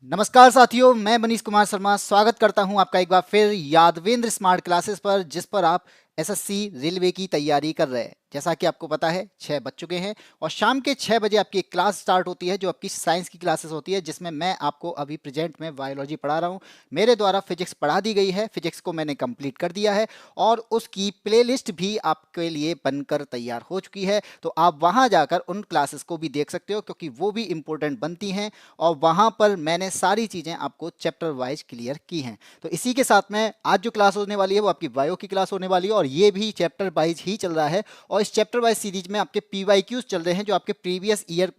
नमस्कार साथियों, मैं मनीष कुमार शर्मा स्वागत करता हूं आपका एक बार फिर यादवेंद्र स्मार्ट क्लासेस पर, जिस पर आप एसएससी रेलवे की तैयारी कर रहे हैं। जैसा कि आपको पता है 6 बज चुके हैं और शाम के 6 बजे आपकी एक क्लास स्टार्ट होती है जो आपकी साइंस की क्लासेस होती है, जिसमें मैं आपको अभी प्रेजेंट में बायोलॉजी पढ़ा रहा हूं। मेरे द्वारा फिजिक्स पढ़ा दी गई है, फिजिक्स को मैंने कंप्लीट कर दिया है और उसकी प्लेलिस्ट भी आपके लिए बनकर तैयार हो चुकी है। तो आप वहां जाकर उन क्लासेस को भी देख सकते हो क्योंकि वो भी इंपॉर्टेंट बनती हैं और वहां पर मैंने सारी चीज़ें आपको चैप्टर वाइज क्लियर की हैं। तो इसी के साथ में आज जो क्लास होने वाली है वो आपकी बायो की क्लास होने वाली है और ये भी चैप्टर वाइज ही चल रहा है। और इस चैप्टर वाइज सीरीज में आपके पीवाईक्यूज चल रहे हैं जो आपके प्रीवियस ईयर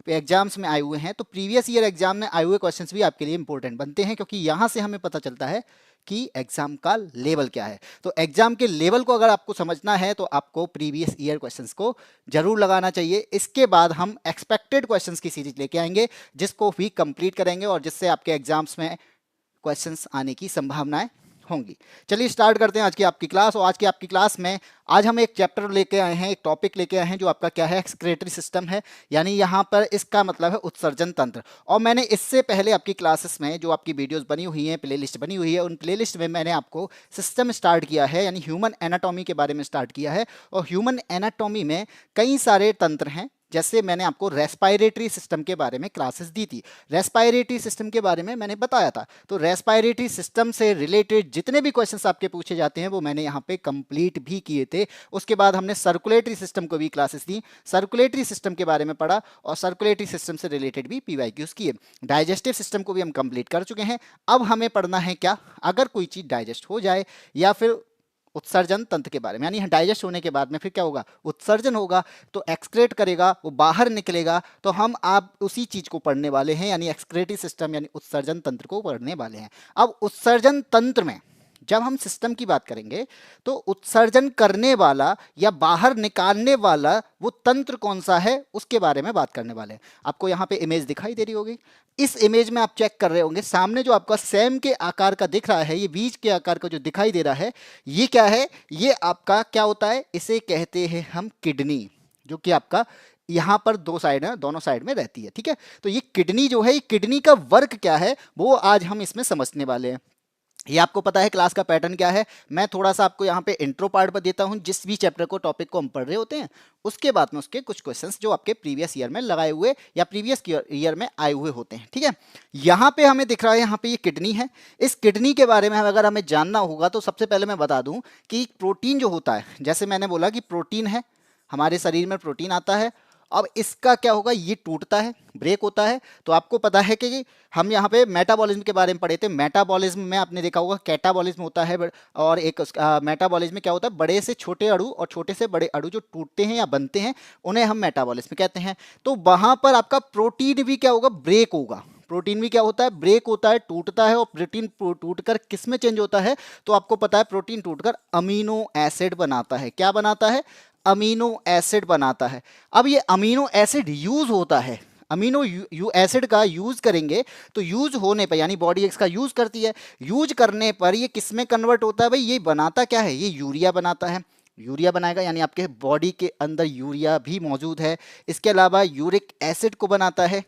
एग्जाम्स में आए हुए हैं। तो प्रीवियस ईयर एग्जाम में आए हुए क्वेश्चंस भी आपके लिए इंपॉर्टेंट बनते हैं क्योंकि यहाँ से हमें पता चलता है कि एग्जाम का लेवल क्या है। तो एग्जाम के लेवल को अगर आपको समझना है तो आपको प्रीवियस ईयर क्वेश्चंस को जरूर लगाना चाहिए। इसके बाद हम एक्सपेक्टेड क्वेश्चंस की सीरीज लेके आएंगे जिसको भी कंप्लीट करेंगे और जिससे आपके एग्जाम्स में क्वेश्चंस आने की संभावनाएं होंगी। चलिए स्टार्ट करते हैं आज की आपकी क्लास। और आज की आपकी क्लास में आज हम एक चैप्टर लेके आए हैं, एक टॉपिक लेके आए हैं जो आपका क्या है, एक्सक्रीटरी सिस्टम है। यानी यहाँ पर इसका मतलब है उत्सर्जन तंत्र। और मैंने इससे पहले आपकी क्लासेस में जो आपकी वीडियोस बनी हुई हैं, प्लेलिस्ट बनी हुई है, उन प्लेलिस्ट में मैंने आपको सिस्टम स्टार्ट किया है, यानी ह्यूमन एनाटॉमी के बारे में स्टार्ट किया है। और ह्यूमन एनाटॉमी में कई सारे तंत्र हैं। जैसे मैंने आपको रेस्पायरेटरी सिस्टम के बारे में क्लासेस दी थी, रेस्पायरेटरी सिस्टम के बारे में मैंने बताया था। तो रेस्पायरेटरी सिस्टम से रिलेटेड जितने भी क्वेश्चंस आपके पूछे जाते हैं वो मैंने यहाँ पे कंप्लीट भी किए थे। उसके बाद हमने सर्कुलेटरी सिस्टम को भी क्लासेस दी, सर्कुलेटरी सिस्टम के बारे में पढ़ा और सर्कुलेटरी सिस्टम से रिलेटेड भी पीवाईक्यूज किए। डाइजेस्टिव सिस्टम को भी हम कंप्लीट कर चुके हैं। अब हमें पढ़ना है क्या, अगर कोई चीज़ डाइजेस्ट हो जाए या फिर उत्सर्जन तंत्र के बारे में, यानी डाइजेस्ट होने के बाद में फिर क्या होगा, उत्सर्जन होगा। तो एक्सक्रेट करेगा, वो बाहर निकलेगा, तो हम आप उसी चीज को पढ़ने वाले हैं, यानी एक्सक्रेटरी सिस्टम यानी उत्सर्जन तंत्र को पढ़ने वाले हैं। अब उत्सर्जन तंत्र में जब हम सिस्टम की बात करेंगे तो उत्सर्जन करने वाला या बाहर निकालने वाला वो तंत्र कौन सा है उसके बारे में बात करने वाले हैं। आपको यहाँ पे इमेज दिखाई दे रही होगी। इस इमेज में आप चेक कर रहे होंगे, सामने जो आपका सेम के आकार का दिख रहा है, ये बीज के आकार का जो दिखाई दे रहा है, ये क्या है, ये आपका क्या होता है, इसे कहते हैं हम किडनी, जो कि आपका यहाँ पर दो साइड है, दोनों साइड में रहती है। ठीक है, तो ये किडनी जो है, ये किडनी का वर्क क्या है वो आज हम इसमें समझने वाले हैं। ये आपको पता है क्लास का पैटर्न क्या है। मैं थोड़ा सा आपको यहाँ पे इंट्रो पार्ट पर देता हूँ, जिस भी चैप्टर को टॉपिक को हम पढ़ रहे होते हैं उसके बाद में उसके कुछ क्वेश्चंस जो आपके प्रीवियस ईयर में लगाए हुए या प्रीवियस ईयर में आए हुए होते हैं। ठीक है, यहाँ पे हमें दिख रहा है, यहाँ पे ये किडनी है। इस किडनी के बारे में अगर हमें जानना होगा तो सबसे पहले मैं बता दूं कि प्रोटीन जो होता है, जैसे मैंने बोला कि प्रोटीन है, हमारे शरीर में प्रोटीन आता है। अब इसका क्या होगा, ये टूटता है, ब्रेक होता है। तो आपको पता है कि हम यहाँ पे मेटाबॉलिज्म के बारे में पढ़े थे। मेटाबॉलिज्म में आपने देखा होगा कैटाबॉलिज्म होता है और एक मेटाबॉलिज्म में क्या होता है, बड़े से छोटे अणु और छोटे से बड़े अणु जो टूटते हैं या बनते हैं उन्हें हम मेटाबॉलिज्म कहते हैं। तो वहां पर आपका प्रोटीन भी क्या होगा, ब्रेक होगा। प्रोटीन भी क्या होता है, ब्रेक होता है, टूटता है। और प्रोटीन टूटकर किस में चेंज होता है, तो आपको पता है प्रोटीन टूटकर अमीनो एसिड बनाता है। क्या बनाता है, अमीनो एसिड बनाता है। अब ये अमीनो एसिड यूज होता है, अमीनो एसिड का यूज करेंगे तो यूज होने पर, यानी बॉडी इसका यूज करती है, यूज करने पर ये किस में कन्वर्ट होता है, भाई ये बनाता क्या है, ये यूरिया बनाता है। यूरिया बनाएगा, यानी आपके बॉडी के अंदर यूरिया भी मौजूद है। इसके अलावा यूरिक एसिड को बनाता है।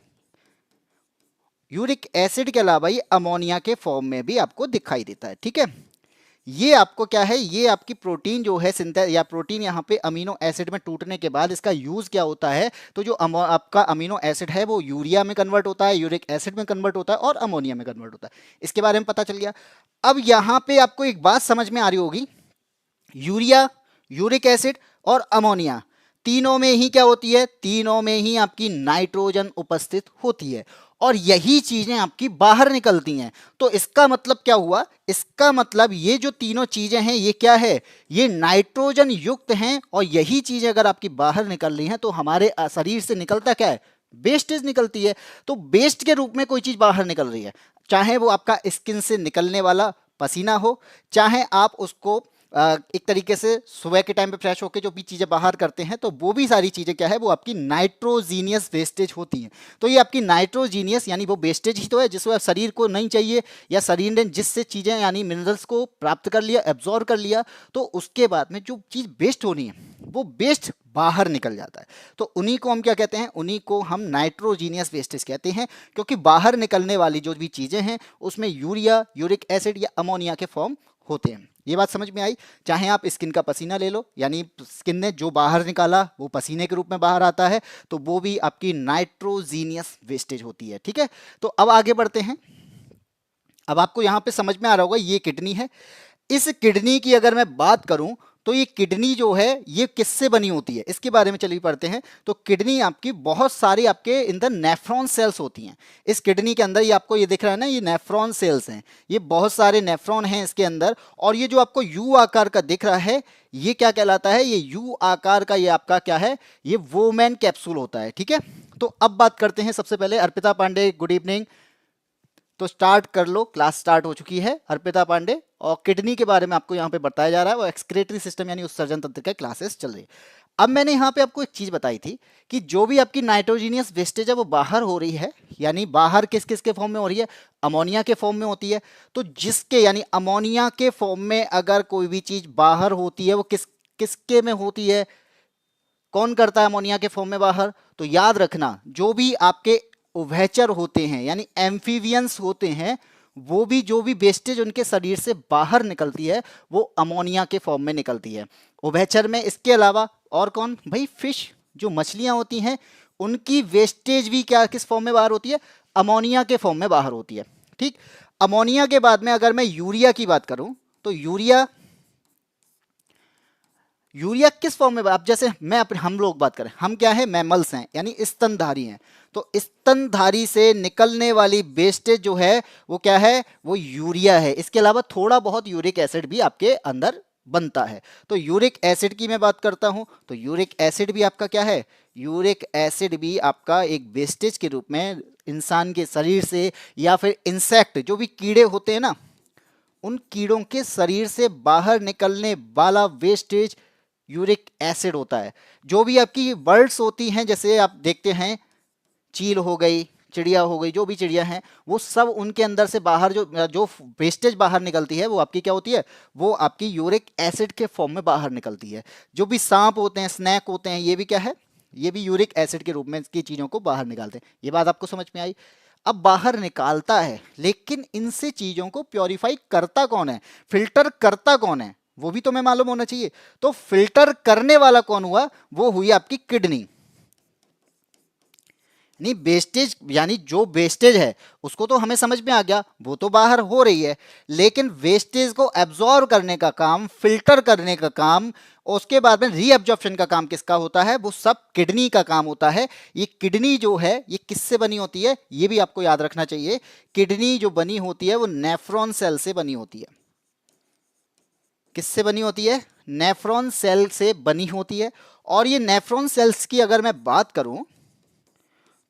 यूरिक एसिड के अलावा ये अमोनिया के फॉर्म में भी आपको दिखाई देता है। ठीक है, ये आपको क्या है, ये आपकी प्रोटीन जो है सिंथेस या प्रोटीन यहाँ पे अमीनो एसिड में टूटने के बाद इसका यूज क्या होता है, तो जो आपका अमीनो एसिड है वो यूरिया में कन्वर्ट होता है, यूरिक एसिड में कन्वर्ट होता है और अमोनिया में कन्वर्ट होता है। इसके बारे में पता चल गया। अब यहाँ पे आपको एक बात समझ में आ रही होगी, यूरिया, यूरिक एसिड और अमोनिया तीनों में ही क्या होती है, तीनों में ही आपकी नाइट्रोजन उपस्थित होती है और यही चीजें आपकी बाहर निकलती हैं। तो इसका मतलब क्या हुआ, इसका मतलब ये जो तीनों चीजें हैं ये क्या है, ये नाइट्रोजन युक्त हैं और यही चीजें अगर आपकी बाहर निकल रही हैं तो हमारे शरीर से निकलता क्या है, वेस्टेज निकलती है। तो वेस्ट के रूप में कोई चीज बाहर निकल रही है, चाहे वो आपका स्किन से निकलने वाला पसीना हो, चाहे आप उसको एक तरीके से सुबह के टाइम पे फ्रेश होकर जो भी चीज़ें बाहर करते हैं, तो वो भी सारी चीज़ें क्या है, वो आपकी नाइट्रोजीनियस वेस्टेज होती हैं। तो ये आपकी नाइट्रोजीनियस यानी वो वेस्टेज ही तो है जिसको शरीर को नहीं चाहिए, या शरीर ने जिससे चीज़ें यानी मिनरल्स को प्राप्त कर लिया, एब्जॉर्ब कर लिया, तो उसके बाद में जो चीज़ वेस्ट होनी है वो वेस्ट बाहर निकल जाता है। तो उन्हीं को हम क्या कहते हैं, उन्हीं को हम नाइट्रोजीनियस वेस्टेज कहते हैं, क्योंकि बाहर निकलने वाली जो भी चीज़ें हैं उसमें यूरिया, यूरिक एसिड या अमोनिया के फॉर्म होते हैं। ये बात समझ में आई? चाहे आप स्किन का पसीना ले लो, यानी स्किन ने जो बाहर निकाला वो पसीने के रूप में बाहर आता है, तो वो भी आपकी नाइट्रोजीनियस वेस्टेज होती है। ठीक है, तो अब आगे बढ़ते हैं। अब आपको यहाँ पे समझ में आ रहा होगा, ये किडनी है। इस किडनी की अगर मैं बात करूं तो ये किडनी जो है ये किससे बनी होती है, इसके बारे में चलिए पढ़ते हैं। तो किडनी आपकी बहुत सारी आपके अंदर नेफ्रॉन सेल्स होती हैं। इस किडनी के अंदर ये आपको ये दिख रहा है ना, ये नेफ्रॉन सेल्स हैं, ये बहुत सारे नेफ्रॉन हैं इसके अंदर। और ये जो आपको यू आकार का दिख रहा है, ये क्या कहलाता है, ये यू आकार का ये आपका क्या है, ये वोमेन कैप्सूल होता है। ठीक है, तो अब बात करते हैं सबसे पहले। Arpita Pandey, good evening. तो स्टार्ट कर लो, क्लास स्टार्ट हो चुकी है। अर्पिता पांडे, और किडनी के बारे में आपको यहाँ पे बताया जा रहा है, वो एक्सक्रेटरी सिस्टम यानी उत्सर्जन तंत्र का क्लासेस चल रही है। अब मैंने यहाँ पे आपको एक चीज बताई थी कि जो भी आपकी नाइट्रोजीनियस वेस्टेज है वो बाहर हो रही है, यानी बाहर किस किस के फॉर्म में हो रही है, अमोनिया के फॉर्म में होती है। तो जिसके यानी अमोनिया के फॉर्म में अगर कोई भी चीज बाहर होती है, वो किसके में होती है, कौन करता है अमोनिया के फॉर्म में बाहर? तो याद रखना, जो भी आपके उभयचर होते हैं यानी एम्फीबियंस होते हैं, वो भी जो भी वेस्टेज उनके शरीर से बाहर निकलती है वो अमोनिया के फॉर्म में निकलती है उभयचर में। इसके अलावा और कौन भाई, फिश, जो मछलियां होती हैं, उनकी वेस्टेज भी क्या किस फॉर्म में बाहर होती है, अमोनिया के फॉर्म में बाहर होती है। ठीक, अमोनिया के बाद में अगर मैं यूरिया की बात करूं तो यूरिया किस फॉर्म में, आप जैसे मैं अपने हम लोग बात करें, हम क्या है, मैमल्स हैं यानी स्तनधारी हैं। तो स्तनधारी से निकलने वाली वेस्टेज जो है वो क्या है, वो यूरिया है। इसके अलावा थोड़ा बहुत यूरिक एसिड भी आपके अंदर बनता है। तो यूरिक एसिड की मैं बात करता हूं तो यूरिक एसिड भी आपका क्या है, यूरिक एसिड भी आपका एक वेस्टेज के रूप में इंसान के शरीर से या फिर इंसेक्ट, जो भी कीड़े होते हैं ना, उन कीड़ों के शरीर से बाहर निकलने वाला वेस्टेज यूरिक एसिड होता है। जो भी आपकी बर्ड्स होती हैं, जैसे आप देखते हैं चील हो गई, चिड़िया हो गई, जो भी चिड़िया हैं, वो सब उनके अंदर से बाहर जो वेस्टेज बाहर निकलती है वो आपकी क्या होती है, वो आपकी यूरिक एसिड के फॉर्म में बाहर निकलती है। जो भी सांप होते हैं, स्नैक होते हैं, ये भी क्या है, ये भी यूरिक एसिड के रूप में इसकी चीज़ों को बाहर निकालते हैं। ये बात आपको समझ में आई? अब बाहर निकालता है, लेकिन इनसे चीज़ों को प्योरीफाई करता कौन है, फिल्टर करता कौन है, वो भी तो हमें मालूम होना चाहिए। तो फिल्टर करने वाला कौन हुआ, वो हुई आपकी किडनी। नहीं, वेस्टेज यानी जो वेस्टेज है उसको तो हमें समझ में आ गया, वो तो बाहर हो रही है, लेकिन वेस्टेज को एब्जॉर्ब करने का काम, फिल्टर करने का काम, उसके बाद में रीअब्जॉर्प्शन का काम किसका होता है, वो सब किडनी का काम होता है। ये किडनी जो है ये किससे बनी होती है, ये भी आपको याद रखना चाहिए। किडनी जो बनी होती है वो नेफ्रॉन सेल से बनी होती है। किससे बनी होती है, नेफ्रॉन सेल से बनी होती है। और ये नेफ्रॉन सेल्स की अगर मैं बात करूं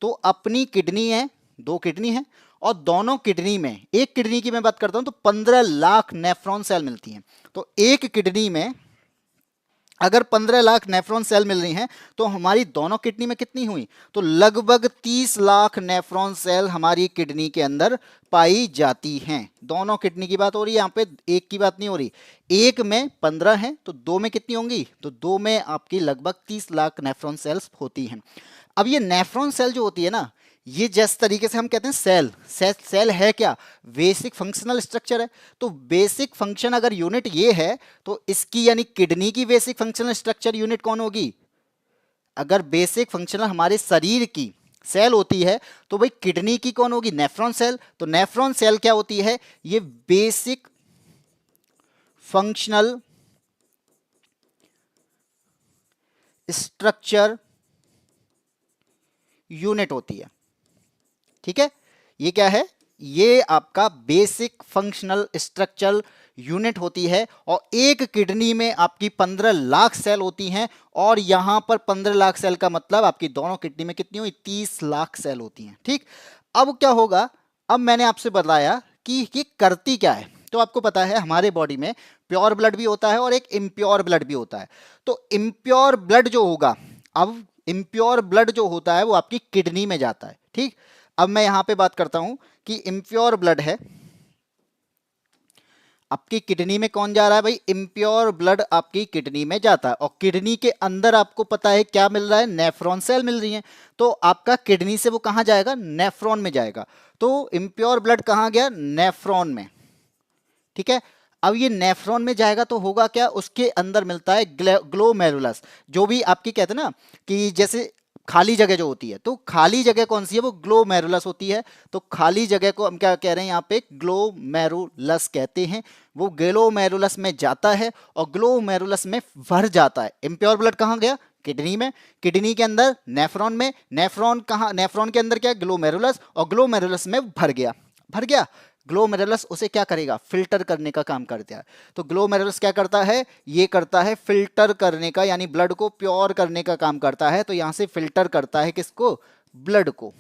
तो अपनी किडनी है, दो किडनी है, और दोनों किडनी में, एक किडनी की मैं बात करता हूं तो 15 लाख नेफ्रॉन सेल मिलती हैं। तो एक किडनी में अगर 15 लाख नेफ्रॉन सेल मिल रही हैं तो हमारी दोनों किडनी में कितनी हुई, तो लगभग 30 लाख नेफ्रॉन सेल हमारी किडनी के अंदर पाई जाती हैं। दोनों किडनी की बात हो रही है, यहाँ पे एक की बात नहीं हो रही। एक में 15 है तो दो में कितनी होंगी, तो दो में आपकी लगभग 30 लाख नेफ्रॉन सेल्स होती हैं। अब ये नेफ्रॉन सेल जो होती है ना, ये जिस तरीके से हम कहते हैं सेल है क्या, बेसिक फंक्शनल स्ट्रक्चर है। तो बेसिक फंक्शन अगर यूनिट ये है तो इसकी यानी किडनी की बेसिक फंक्शनल स्ट्रक्चर यूनिट कौन होगी? अगर बेसिक फंक्शनल हमारे शरीर की सेल होती है तो भाई किडनी की कौन होगी, नेफ्रॉन सेल। तो नेफ्रॉन सेल क्या होती है, ये बेसिक फंक्शनल स्ट्रक्चर यूनिट होती है। ठीक है, ये क्या है, ये आपका बेसिक फंक्शनल स्ट्रक्चरल यूनिट होती है। और एक किडनी में आपकी 15 लाख सेल होती हैं, और यहां पर 15 लाख सेल का मतलब आपकी दोनों किडनी में कितनी हुई, 30 लाख सेल होती हैं। ठीक, अब क्या होगा, अब मैंने आपसे बताया कि ये करती क्या है। तो आपको पता है हमारे बॉडी में प्योर ब्लड भी होता है और एक इम्प्योर ब्लड भी होता है। तो इम्प्योर ब्लड जो होगा, अब इम्प्योर ब्लड जो होता है वो आपकी किडनी में जाता है। ठीक, अब मैं यहां पे बात करता हूं कि इम्प्योर ब्लड है आपकी किडनी में, कौन जा रहा है भाई? इम्प्योर ब्लड आपकी किडनी में जाता है। और किडनी के अंदर आपको पता है क्या मिल रहा है? नेफ्रॉन सेल मिल रही है। तो आपका किडनी से वो कहां जाएगा? नेफ्रॉन में जाएगा। तो इम्प्योर ब्लड कहां गया? नेफ्रॉन में। ठीक है, अब ये नेफ्रॉन में जाएगा तो होगा क्या? उसके अंदर मिलता है ग्लोमेरुलस, जो भी आपकी कहते हैं ना कि जैसे खाली जगह जो होती है, तो खाली जगह कौन सी है? वो ग्लोमेरुलस होती है। तो खाली जगह को हम क्या कह रहे हैं यहाँ पे? ग्लोमेरुलस कहते हैं। वो ग्लोमेरुलस में जाता है और ग्लोमेरुलस में भर जाता है। इम्प्योर ब्लड कहाँ गया? किडनी में। किडनी के अंदर नेफ्रॉन में। नेफ्रॉन कहाँ? नेफ्रॉन के अंदर क्या? ग्लोमेरुलस, और ग्लोमेरुलस में भर गया। भर गया, ग्लोमेरुलस उसे क्या करेगा? फिल्टर करने का काम करता है। तो ग्लोमेरुलस क्या करता है? ये करता है फिल्टर करने का, यानी ब्लड को प्योर करने का काम करता है। तो यहां से फिल्टर करता है किसको? ब्लड को।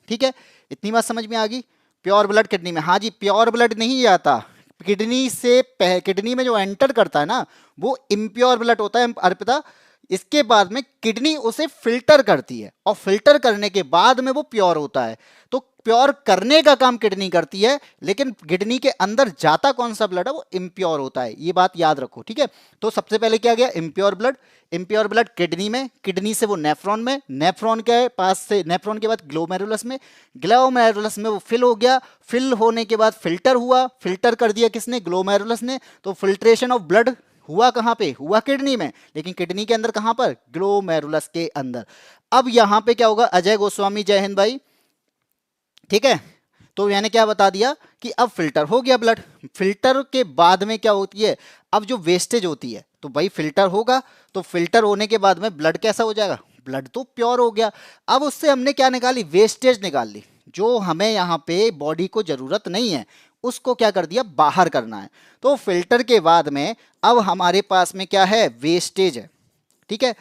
ठीक है, इतनी बात समझ में आ गई? प्योर ब्लड किडनी में। हाँ जी, प्योर ब्लड नहीं जाता किडनी से। किडनी में जो एंटर करता है ना, वो इम्प्योर ब्लड होता है अर्पिता। इसके बाद में किडनी उसे फिल्टर करती है और फिल्टर करने के बाद में वो प्योर होता है। तो प्योर करने का काम किडनी करती है, लेकिन किडनी के अंदर जाता कौन सा ब्लड है? वो इम्प्योर होता है। ये बात याद रखो, ठीक है। तो सबसे पहले क्या गया? Impure blood. Impure blood kidney में, किडनी से वो नेफ्रॉन में, नेफ्रॉन के पास से, नेफ्रॉन के बाद ग्लोमेरुलस में, ग्लोमेरुलस में वो फिल हो गया। फिल होने के बाद फिल्टर हुआ। फिल्टर कर दिया किसने? ग्लोमेरुलस ने। तो फिल्ट्रेशन ऑफ ब्लड हुआ कहां पे? हुआ किडनी में, लेकिन किडनी के अंदर कहां पर? ग्लोमेरुलस के अंदर। अब यहां पे क्या होगा? अजय गोस्वामी, जय हिंद भाई। ठीक है, तो मैंने क्या बता दिया कि अब फिल्टर हो गया ब्लड। फिल्टर के बाद में क्या होती है? अब जो वेस्टेज होती है, तो भाई फिल्टर होगा, तो फिल्टर होने के बाद में ब्लड कैसा हो जाएगा? ब्लड तो प्योर हो गया। अब उससे हमने क्या निकाली? वेस्टेज निकाल ली। जो हमें यहाँ पे बॉडी को जरूरत नहीं है, उसको क्या कर दिया? बाहर करना है। तो फिल्टर के बाद में अब हमारे पास में क्या है? वेस्टेज है। ठीक है,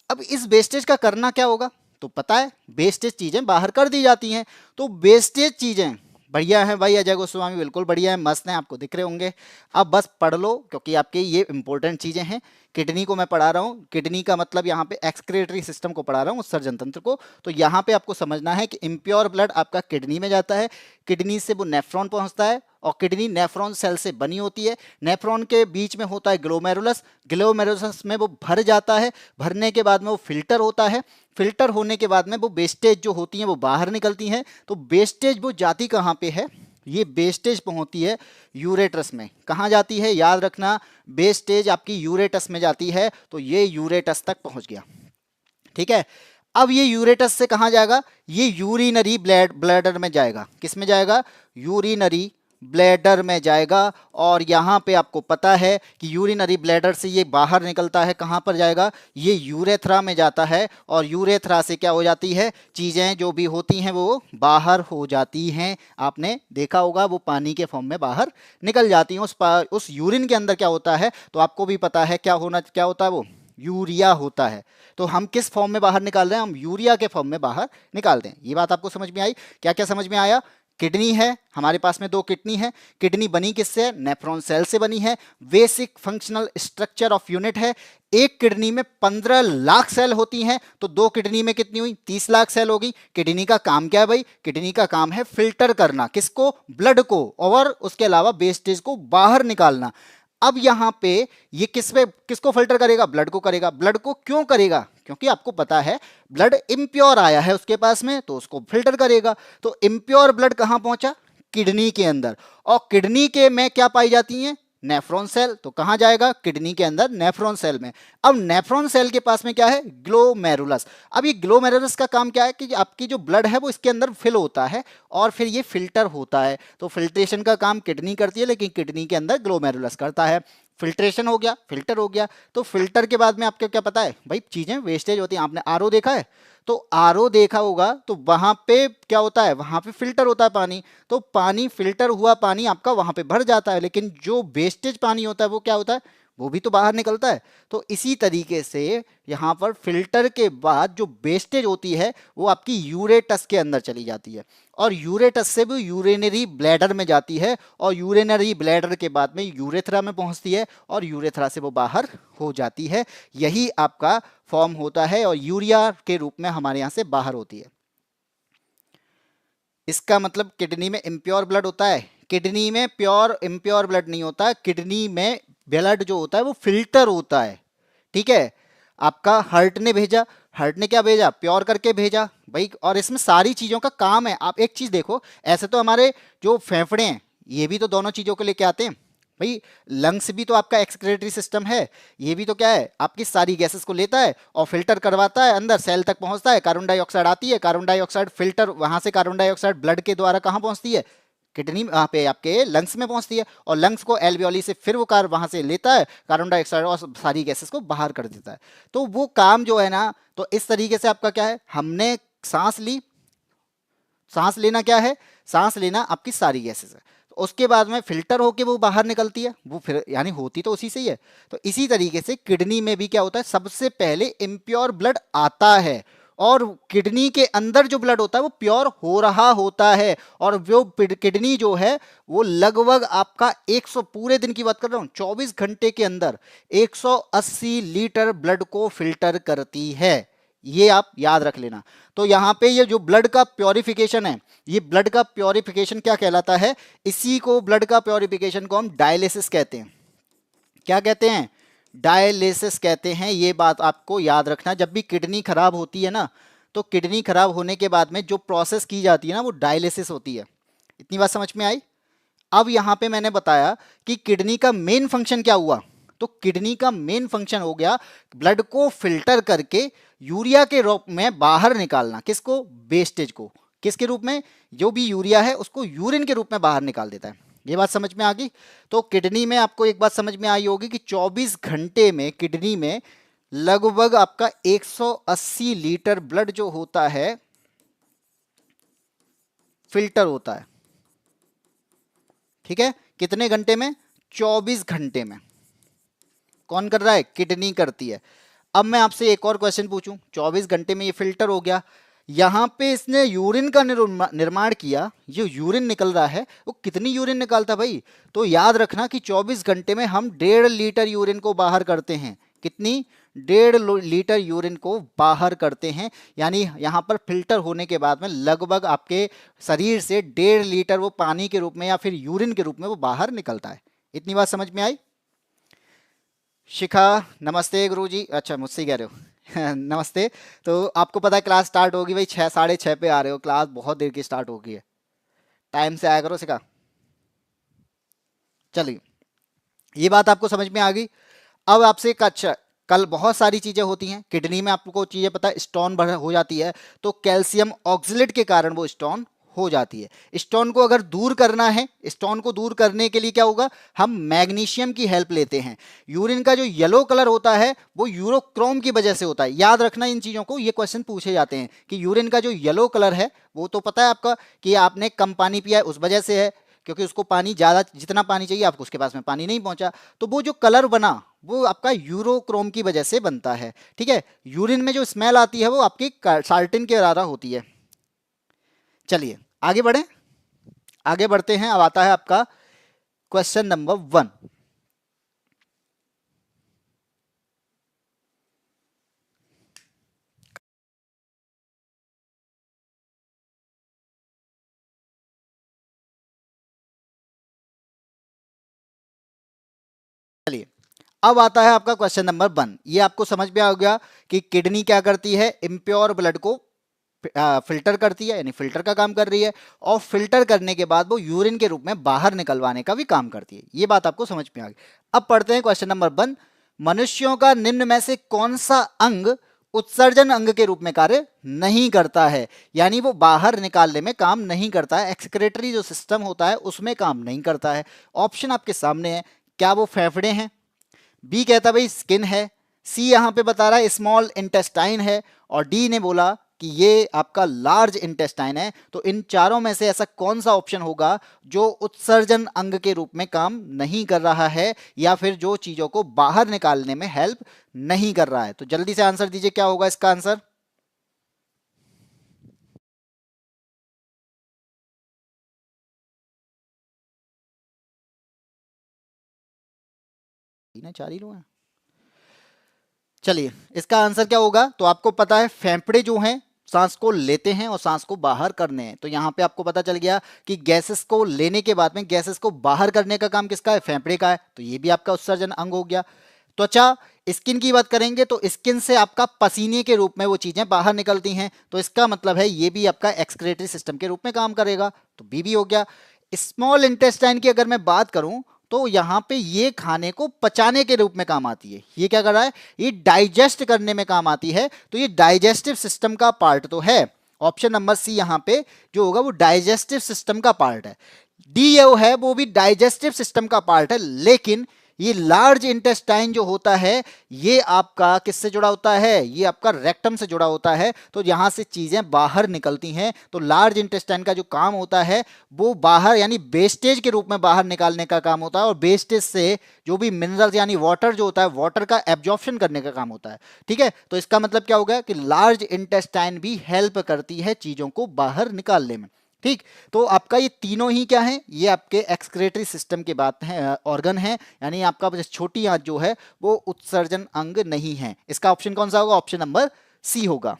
अब इस वेस्टेज का करना क्या होगा? तो पता है, वेस्टेज चीजें बाहर कर दी जाती हैं। तो वेस्टेज चीजें बढ़िया है भाई अजय गोस्वामी, बिल्कुल बढ़िया है, मस्त है, आपको दिख रहे होंगे। अब बस पढ़ लो, क्योंकि आपके ये इंपॉर्टेंट चीजें हैं। किडनी को मैं पढ़ा रहा हूँ। किडनी का मतलब यहाँ पे एक्सक्रीटरी सिस्टम को पढ़ा रहा हूँ, उत्सर्जन तंत्र को। तो यहाँ पे आपको समझना है कि इम्प्योर ब्लड आपका किडनी में जाता है। किडनी से वो नेफ्रॉन पहुंचता है, और किडनी नेफ्रॉन सेल से बनी होती है। नेफ्रॉन के बीच में होता है ग्लोमेरुलस। ग्लोमेरुलस में वो भर जाता है। भरने के बाद में वो फिल्टर होता है। फिल्टर होने के बाद में वो वेस्टेज जो होती हैं वो बाहर निकलती हैं। तो वेस्टेज वो जाती कहाँ पे है? ये वेस्टेज पहुंचती है यूरेटस में। कहाँ जाती है? याद रखना, वेस्टेज आपकी यूरेटस में जाती है। तो ये यूरेटस तक पहुंच गया। ठीक है, अब ये यूरेटस से कहाँ जाएगा? ये यूरिनरी ब्लैडर में जाएगा। किस में जाएगा? यूरिनरी ब्लैडर में जाएगा। और यहाँ पे आपको पता है कि यूरिनरी ब्लैडर से ये बाहर निकलता है। कहाँ पर जाएगा? ये यूरेथ्रा में जाता है। और यूरेथ्रा से क्या हो जाती है? चीज़ें जो भी होती हैं वो बाहर हो जाती हैं। आपने देखा होगा, वो पानी के फॉर्म में बाहर निकल जाती हैं। उस यूरिन के अंदर क्या होता है? तो आपको भी पता है क्या होता है? वो यूरिया होता है। तो हम किस फॉर्म में बाहर निकाल रहे हैं? हम यूरिया के फॉर्म में बाहर निकालते हैं। ये बात आपको समझ में आई? क्या क्या समझ में आया? किडनी है हमारे पास में, 2 किडनी है। किडनी बनी किससे? नेफ्रॉन सेल से बनी है। Basic functional structure of unit है। एक किडनी में 15 लाख सेल होती हैं, तो 2 किडनी में कितनी हुई? 30 लाख सेल होगी। किडनी का काम क्या है भाई? किडनी का काम है फिल्टर करना। किसको? ब्लड को, और उसके अलावा वेस्टेज को बाहर निकालना। अब यहां पे ये किसको फिल्टर करेगा? ब्लड को करेगा। ब्लड को क्यों करेगा? क्योंकि आपको पता है ब्लड इम्प्योर आया है उसके पास में, तो उसको फिल्टर करेगा। तो इम्प्योर ब्लड कहां पहुंचा? किडनी के अंदर। और किडनी के में क्या पाई जाती हैं? Nephron cell. तो कहां जाएगा? किडनी के अंदर नेफ्रॉन सेल में। अब नेफ्रॉन सेल के पास में क्या है? ग्लोमेरुलस। अब ये ग्लोमेरुलस का काम क्या है? कि आपकी जो ब्लड है वो इसके अंदर फिल होता है और फिर ये फिल्टर होता है। तो फिल्ट्रेशन का काम किडनी करती है, लेकिन किडनी के अंदर ग्लोमेरुलस करता है। फिल्ट्रेशन हो गया, फिल्टर हो गया। तो फिल्टर के बाद में आपको क्या पता है भाई? चीजें वेस्टेज होती हैं। आपने आरओ देखा है? तो आरओ देखा होगा, तो वहां पे क्या होता है? वहां पे फिल्टर होता है पानी। तो पानी, फिल्टर हुआ पानी आपका वहां पे भर जाता है, लेकिन जो वेस्टेज पानी होता है वो क्या होता है? वो भी तो बाहर निकलता है। तो इसी तरीके से यहाँ पर फिल्टर के बाद जो वेस्टेज होती है वो आपकी यूरेटस के अंदर चली जाती है, और यूरेटस से वो यूरिनरी ब्लैडर में जाती है, और यूरिनरी ब्लैडर के बाद में यूरेथ्रा में पहुंचती है, और यूरेथ्रा से वो बाहर हो जाती है। यही आपका फॉर्म होता है, और यूरिया के रूप में हमारे यहाँ से बाहर होती है। इसका मतलब किडनी में इम्प्योर ब्लड होता है? किडनी में प्योर इम्प्योर ब्लड नहीं होता, किडनी में ब्लड जो होता है वो फिल्टर होता है। ठीक है, आपका हार्ट ने भेजा, हार्ट ने क्या भेजा? प्योर करके भेजा भाई। और इसमें सारी चीजों का काम है। आप एक चीज देखो, ऐसे तो हमारे जो फेफड़े हैं ये भी तो दोनों चीजों को लेके आते हैं भाई। लंग्स भी तो आपका एक्सक्रेटरी सिस्टम है, ये भी तो क्या है? आपकी सारी गैसेस को लेता है और फिल्टर करवाता है, अंदर सेल तक पहुंचता है, कार्बन डाइऑक्साइड आती है, कार्बन डाइऑक्साइड फिल्टर, वहां से कार्बन डाइऑक्साइड ब्लड के द्वारा कहाँ पहुंचती है? किडनी, वहाँ पे आपके लंग्स में पहुंचती है, और लंग्स को एल्वियोली से फिर वो वहां से लेता है कार्बन डाइऑक्साइड और सारी गैसेस को बाहर कर देता है। तो वो काम जो है ना, तो इस तरीके से आपका क्या है, हमने सांस ली, सांस लेना क्या है? सांस लेना आपकी सारी गैसेस है, तो उसके बाद में फिल्टर होके वो बाहर निकलती है, वो फिर यानी होती तो उसी से ही है। तो इसी तरीके से किडनी में भी क्या होता है, सबसे पहले इम्प्योर ब्लड आता है, और किडनी के अंदर जो ब्लड होता है वो प्योर हो रहा होता है, और वो किडनी जो है वो लगभग आपका 100, पूरे दिन की बात कर रहा हूं, 24 घंटे के अंदर 180 लीटर ब्लड को फिल्टर करती है। ये आप याद रख लेना। तो यहाँ पे ये जो ब्लड का प्योरिफिकेशन है, ये ब्लड का प्योरिफिकेशन क्या कहलाता है? इसी को, ब्लड का प्योरिफिकेशन को हम डायलिसिस कहते हैं। क्या कहते हैं? डायलिसिस कहते हैं। ये बात आपको याद रखना। जब भी किडनी खराब होती है ना, तो किडनी खराब होने के बाद में जो प्रोसेस की जाती है ना, वो डायलिसिस होती है। इतनी बात समझ में आई? अब यहां पे मैंने बताया कि किडनी का मेन फंक्शन क्या हुआ। तो किडनी का मेन फंक्शन हो गया ब्लड को फिल्टर करके यूरिया के रूप में बाहर निकालना। किसको? वेस्टेज को। किसके रूप में? जो भी यूरिया है उसको यूरिन के रूप में बाहर निकाल देता है। ये बात समझ में आ गई? तो किडनी में आपको एक बात समझ में आई होगी कि 24 घंटे में किडनी में लगभग आपका 180 लीटर ब्लड जो होता है फिल्टर होता है। ठीक है, कितने घंटे में? 24 घंटे में। कौन कर रहा है? किडनी करती है। अब मैं आपसे एक और क्वेश्चन पूछूं, 24 घंटे में ये फिल्टर हो गया, यहां पे इसने यूरिन का निर्माण किया, जो यूरिन निकल रहा है वो कितनी यूरिन निकालता भाई? तो याद रखना कि 24 घंटे में हम 1.5 लीटर यूरिन को बाहर करते हैं। कितनी? 1.5 लीटर यूरिन को बाहर करते हैं। यानी यहाँ पर फिल्टर होने के बाद में लगभग आपके शरीर से 1.5 लीटर वो पानी के रूप में या फिर यूरिन के रूप में वो बाहर निकलता है। इतनी बात समझ में आई? शिखा, नमस्ते गुरुजी। अच्छा, मुझसे ही कह रहे हो नमस्ते। तो आपको पता है क्लास स्टार्ट होगी भाई, 6, 6:30 पे आ रहे हो, क्लास बहुत देर की स्टार्ट हो गई है। टाइम से आया करो शिखा। चलिए, ये बात आपको समझ में आ गई। अब आपसे एक, अच्छा, कल बहुत सारी चीजें होती हैं किडनी में, आपको चीजें पता है, स्टोन हो जाती है, तो कैल्शियम ऑक्सलेट के कारण वो स्टोन हो जाती है। स्टोन को अगर दूर करना है, स्टोन को दूर करने के लिए क्या होगा? हम मैग्नीशियम की हेल्प लेते हैं। यूरिन का जो येलो कलर होता है वो यूरोक्रोम की वजह से होता है। याद रखना इन चीजों को, ये क्वेश्चन पूछे जाते हैं कि यूरिन का जो येलो कलर है वो तो पता है आपका कि आपने कम पानी पिया है उस वजह से है, क्योंकि उसको पानी ज्यादा, जितना पानी चाहिए आपको उसके पास में पानी नहीं पहुंचा, तो वो जो कलर बना वो आपका यूरोक्रोम की वजह से बनता है। ठीक है, यूरिन में जो स्मेल आती है वो आपकी साल्टिन के द्वारा होती है। चलिए आगे बढ़े, आगे बढ़ते हैं। अब आता है आपका क्वेश्चन नंबर 1। चलिए, अब आता है आपका क्वेश्चन नंबर 1। ये आपको समझ में आ गया कि किडनी क्या करती है? इम्प्योर ब्लड को फिल्टर करती है, यानी फिल्टर का काम कर रही है, और फिल्टर करने के बाद वो यूरिन के रूप में बाहर निकलवाने का भी काम करती है। ये बात आपको समझ में आ गई। अब पढ़ते हैं क्वेश्चन नंबर 1। मनुष्यों का निम्न में से कौन सा अंग उत्सर्जन अंग के रूप में कार्य नहीं करता है? यानी वो बाहर निकालने में काम नहीं करता है, एक्सक्रेटरी जो सिस्टम होता है उसमें काम नहीं करता है। ऑप्शन आपके सामने है। क्या वो फेफड़े हैं? बी कहता भाई स्किन है। सी यहां पे बता रहा है स्मॉल इंटेस्टाइन है, और डी ने बोला कि ये आपका लार्ज इंटेस्टाइन है, तो इन चारों में से ऐसा कौन सा ऑप्शन होगा जो उत्सर्जन अंग के रूप में काम नहीं कर रहा है या फिर जो चीजों को बाहर निकालने में हेल्प नहीं कर रहा है। तो जल्दी से आंसर दीजिए, क्या होगा इसका आंसर। चार ही लोग हैं। चलिए, इसका आंसर क्या होगा। तो आपको पता है फेफड़े जो हैं सांस को लेते हैं और सांस को बाहर करने हैं, तो यहां पे आपको पता चल गया कि गैसेस को लेने के बाद में गैसेस को बाहर करने का काम किसका है, फेफड़े का है, तो ये भी आपका उत्सर्जन अंग हो गया। त्वचा, स्किन की बात करेंगे तो स्किन से आपका पसीने के रूप में वो चीजें बाहर निकलती हैं, तो इसका मतलब है ये भी आपका एक्सक्रीटरी सिस्टम के रूप में काम करेगा, तो बी भी हो गया। स्मॉल इंटेस्टाइन की अगर मैं बात करूं तो यहां पे ये खाने को पचाने के रूप में काम आती है। ये क्या कर रहा है, ये डाइजेस्ट करने में काम आती है, तो ये डाइजेस्टिव सिस्टम का पार्ट तो है। ऑप्शन नंबर सी यहां पे जो होगा वो डाइजेस्टिव सिस्टम का पार्ट है। डी जो है वो भी डाइजेस्टिव सिस्टम का पार्ट है, लेकिन ये लार्ज इंटेस्टाइन जो होता है ये आपका किससे जुड़ा होता है, ये आपका रेक्टम से जुड़ा होता है, तो यहां से चीजें बाहर निकलती हैं। तो लार्ज इंटेस्टाइन का जो काम होता है वो बाहर यानी वेस्टेज के रूप में बाहर निकालने का काम होता है, और वेस्टेज से जो भी मिनरल्स यानी वाटर जो होता है, वाटर का एब्जॉर्प्शन करने का काम होता है। ठीक है, तो इसका मतलब क्या होगा कि लार्ज इंटेस्टाइन भी हेल्प करती है चीजों को बाहर निकालने में। ठीक, तो आपका ये तीनों ही क्या है, ये आपके एक्सक्रेटरी सिस्टम के बात है, ऑर्गन है, यानी आपका छोटी आंत जो है वो उत्सर्जन अंग नहीं है। इसका ऑप्शन कौन सा होगा, ऑप्शन नंबर सी होगा।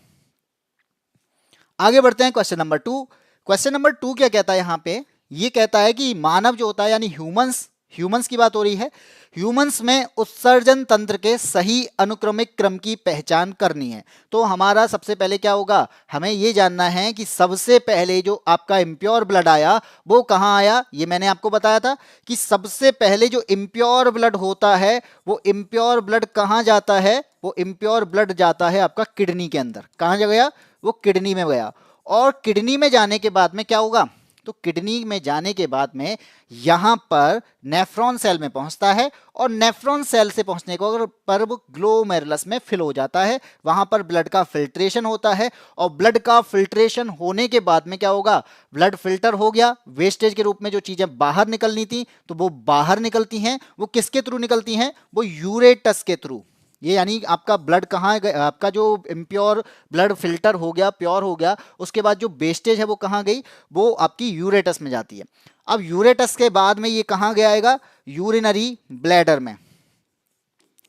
आगे बढ़ते हैं क्वेश्चन नंबर 2। क्वेश्चन नंबर 2 क्या कहता है यहाँ पे, ये कहता है कि मानव जो होता है यानी ह्यूमंस, ह्यूमंस की बात हो रही है, ह्यूमंस में उत्सर्जन तंत्र के सही अनुक्रमिक क्रम की पहचान करनी है। तो हमारा सबसे पहले क्या होगा, हमें ये जानना है कि सबसे पहले जो आपका इम्प्योर ब्लड आया वो कहाँ आया। ये मैंने आपको बताया था कि सबसे पहले जो इम्प्योर ब्लड होता है वो इम्प्योर ब्लड कहाँ जाता है, वो इम्प्योर ब्लड जाता है आपका किडनी के अंदर। कहाँ गया, वो किडनी में गया, और किडनी में जाने के बाद में क्या होगा, तो किडनी में जाने के बाद में यहां पर नेफ्रॉन सेल में पहुंचता है, और नेफ्रॉन सेल से पहुंचने को पर वो ग्लोमेरुलस में फिल हो जाता है। वहां पर ब्लड का फिल्ट्रेशन होता है, और ब्लड का फिल्ट्रेशन होने के बाद में क्या होगा, ब्लड फिल्टर हो गया, वेस्टेज के रूप में जो चीजें बाहर निकलनी थी तो वो बाहर निकलती हैं। वो किसके थ्रू निकलती हैं, वो यूरेटस के थ्रू। ये यानी आपका ब्लड कहाँ गया, आपका जो इम्प्योर ब्लड फिल्टर हो गया, प्योर हो गया, उसके बाद जो वेस्टेज है वो कहाँ गई, वो आपकी यूरेटस में जाती है। अब यूरेटस के बाद में ये कहाँ गया आएगा, यूरिनरी ब्लैडर में।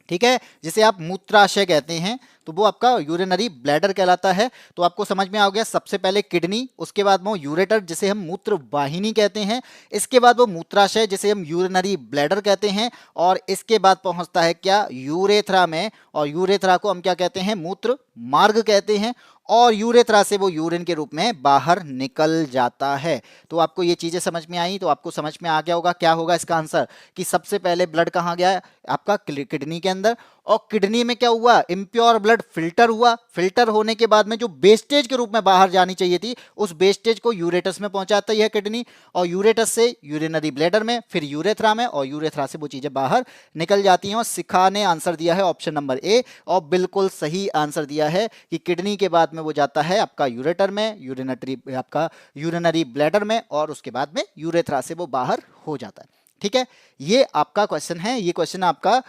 ठीक है, जिसे आप मूत्राशय कहते हैं, तो वो आपका यूरिनरी ब्लैडर कहलाता है। तो आपको समझ में आ गया, सबसे पहले किडनी, उसके बाद वो यूरेटर जिसे हम मूत्र वाहिनी कहते हैं, इसके बाद वो मूत्राशय जिसे हम यूरिनरी ब्लैडर कहते हैं, और इसके बाद पहुंचता है क्या, यूरेथ्रा में, और यूरेथ्रा को हम क्या कहते हैं, मूत्र मार्ग कहते हैं, और यूरेथ्रा से वो यूरिन के रूप में बाहर निकल जाता है। तो आपको ये चीजें समझ में आई, तो आपको समझ में आ गया होगा क्या होगा इसका आंसर, कि सबसे पहले ब्लड कहाँ गया, आपका किडनी के अंदर, और किडनी में क्या हुआ, इम्प्योर ब्लड फिल्टर हुआ, फिल्टर होने के बाद में जो वेस्टेज के रूप में बाहर जानी चाहिए थी उस वेस्टेज को यूरेटस में पहुंचाता है किडनी, और यूरेटस से यूरिनरी ब्लैडर में, फिर यूरेथ्रा में, और यूरेथ्रा से वो चीजें बाहर निकल जाती हैं। और शिखा ने आंसर दिया है ऑप्शन नंबर ए, और बिल्कुल सही आंसर दिया है कि किडनी के बाद में वो जाता है आपका यूरेटर में, यूरिनरी आपका यूरिनरी ब्लैडर में, और उसके बाद में यूरेथ्रा से वो बाहर हो जाता है। ठीक है, ये आपका क्वेश्चन है, ये क्वेश्चन आपका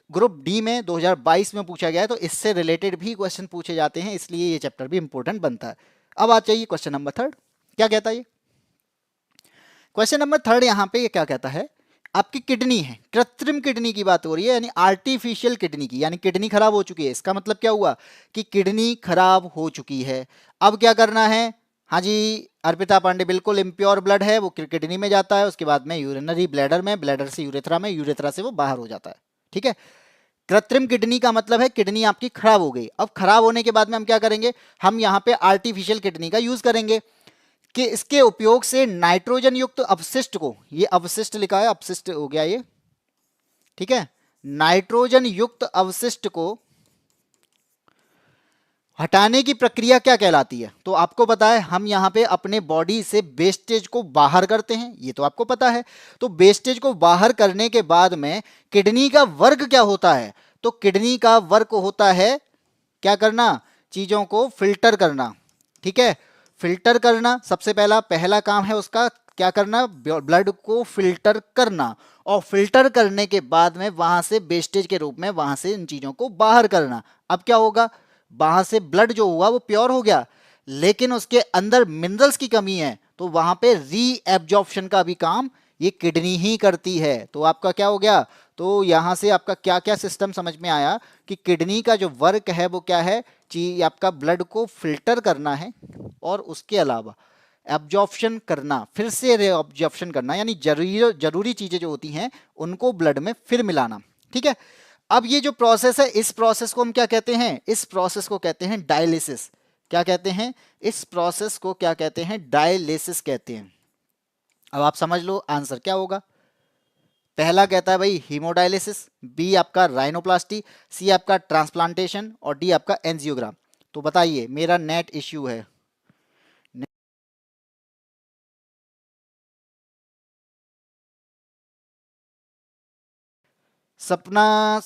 ग्रुप डी में 2022 में पूछा गया है, तो इससे रिलेटेड भी क्वेश्चन पूछे जाते हैं, इसलिए ये चैप्टर भी इंपॉर्टेंट बनता है। अब आ जाइए क्वेश्चन नंबर 3, क्या कहता है ये क्वेश्चन नंबर 3। यहां पे ये क्या कहता है, आपकी किडनी है, कृत्रिम किडनी की बात हो रही है, यानी आर्टिफिशियल किडनी की, यानी किडनी खराब हो चुकी है। इसका मतलब क्या हुआ कि किडनी खराब हो चुकी है, अब क्या करना है। हाँ जी अर्पिता पांडे, बिल्कुल इम्प्योर ब्लड है वो किडनी में जाता है, उसके बाद में यूरिनरी ब्लैडर में, ब्लैडर से यूरेथ्रा में, यूरेथ्रा से वो बाहर हो जाता है। ठीक है, कृत्रिम किडनी का मतलब है किडनी आपकी खराब हो गई। अब खराब होने के बाद में हम क्या करेंगे, हम यहाँ पे आर्टिफिशियल किडनी का यूज करेंगे, कि इसके उपयोग से नाइट्रोजन युक्त अपशिष्ट को, ये अपशिष्ट लिखा है, अपशिष्ट हो गया ये, ठीक है, नाइट्रोजन युक्त अवशिष्ट को हटाने की प्रक्रिया क्या कहलाती है। तो आपको पता है हम यहां पे अपने बॉडी से वेस्टेज को बाहर करते हैं, ये तो आपको पता है। तो वेस्टेज को बाहर करने के बाद में किडनी का वर्क क्या होता है, तो किडनी का वर्क होता है क्या करना, चीजों को फिल्टर करना। ठीक है। फिल्टर करना सबसे पहला काम है उसका, क्या करना, ब्लड को फिल्टर करना, और फिल्टर करने के बाद में वहां से वेस्टेज के रूप में वहां से इन चीजों को बाहर करना। अब क्या होगा, वहां से ब्लड जो हुआ वो प्योर हो गया, लेकिन उसके अंदर मिनरल्स की कमी है, तो वहां पे रीएब्जॉर्प्शन का भी काम ये किडनी ही करती है। तो आपका क्या हो गया, तो यहां से आपका क्या क्या सिस्टम समझ में आया कि किडनी का जो वर्क है वो क्या है, कि आपका ब्लड को फिल्टर करना है, और उसके अलावा एब्जॉर्प्शन करना, फिर से रीअब्जॉर्प्शन करना, यानी जरूरी जरूरी चीजें जो होती हैं उनको ब्लड में फिर मिलाना। ठीक है। अब ये जो प्रोसेस है, इस प्रोसेस को हम क्या कहते हैं, इस प्रोसेस को कहते हैं डायलिसिस। क्या कहते हैं, इस प्रोसेस को क्या कहते हैं, डायलिसिस कहते हैं। अब आप समझ लो आंसर क्या होगा। पहला कहता है भाई हीमोडायलिसिस, बी आपका राइनोप्लास्टी, सी आपका ट्रांसप्लांटेशन, और डी आपका एंजियोग्राम। तो बताइए, मेरा नेट इश्यू है। सपना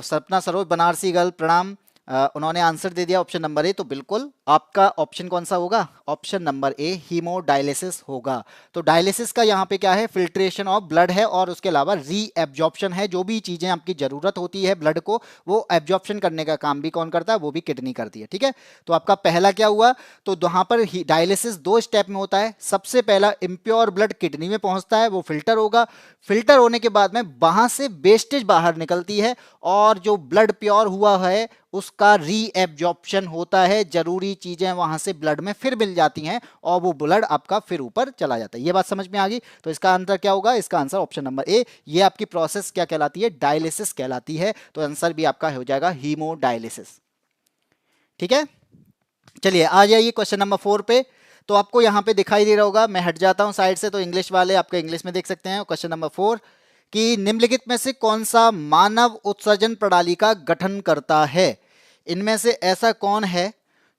सपना सरोज बनारसी गर्ल, प्रणाम। उन्होंने आंसर दे दिया ऑप्शन नंबर ए, तो बिल्कुल आपका ऑप्शन कौन सा होगा, ऑप्शन नंबर ए हीमोडायलिसिस होगा। तो डायलिसिस का यहाँ पे क्या है, फिल्ट्रेशन ऑफ ब्लड है, और उसके अलावा रीएब्जॉर्प्शन है। जो भी चीजें आपकी जरूरत होती है ब्लड को, वो एब्जॉर्प्शन करने का काम भी कौन करता है, वो भी किडनी करती है। ठीक है। तो आपका पहला क्या हुआ, तो वहां पर डायलिसिस दो स्टेप में होता है। सबसे पहला इम्प्योर ब्लड किडनी में पहुंचता है, वो फिल्टर होगा, फिल्टर होने के बाद में वहां से वेस्टेज बाहर निकलती है, और जो ब्लड प्योर हुआ है उसका रीएब्जॉर्प्शन होता है, जरूरी चीजें वहां से ब्लड में फिर मिल जाती हैं, और वो ब्लड आपका फिर ऊपर चला जाता है। ये बात समझ में आ गई। तो इसका आंसर क्या होगा, इसका आंसर ऑप्शन नंबर ए, ये आपकी प्रोसेस क्या कहलाती है, डायलिसिस कहलाती है। तो आंसर भी आपका हो जाएगा हीमोडायलिसिस। ठीक है। चलिए आ जाइए क्वेश्चन नंबर 4 पे। तो आपको यहाँ पे दिखाई दे रहा होगा, मैं हट जाता हूँ साइड से, तो इंग्लिश वाले आपका इंग्लिश में देख सकते हैं। क्वेश्चन नंबर 4 कि निम्नलिखित में से कौन सा मानव उत्सर्जन प्रणाली का गठन करता है। इनमें से ऐसा कौन है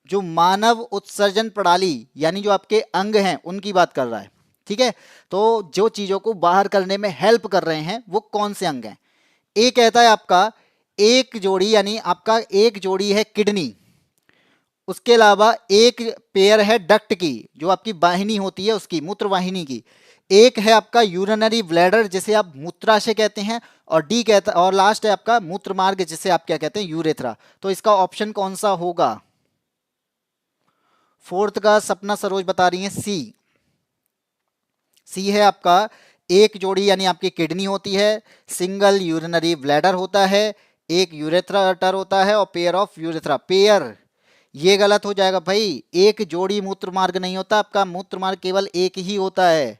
जो मानव उत्सर्जन प्रणाली, यानी जो आपके अंग हैं उनकी बात कर रहा है। ठीक है। तो जो चीजों को बाहर करने में हेल्प कर रहे हैं वो कौन से अंग हैं। ए कहता है आपका एक जोड़ी, यानी आपका एक जोड़ी है किडनी, उसके अलावा एक पेयर है डक्ट की, जो आपकी वाहिनी होती है उसकी, मूत्र वाहिनी की। एक है आपका यूरिनरी ब्लैडर, जिसे आप मूत्राशय कहते हैं, और डी कहता, और लास्ट है आपका मूत्र मार्ग, जिसे आप क्या कहते हैं, यूरेथ्रा। तो इसका ऑप्शन कौन सा होगा, फोर्थ का सपना सरोज बता रही है सी। सी है आपका एक जोड़ी, यानी आपकी किडनी होती है, सिंगल यूरिनरी ब्लैडर होता है, एक यूरेथ्रा होता है, और पेयर ऑफ यूरेथ्रा, पेयर। ये गलत हो जाएगा भाई, एक जोड़ी मूत्र मार्ग नहीं होता आपका, मूत्र मार्ग केवल एक ही होता है।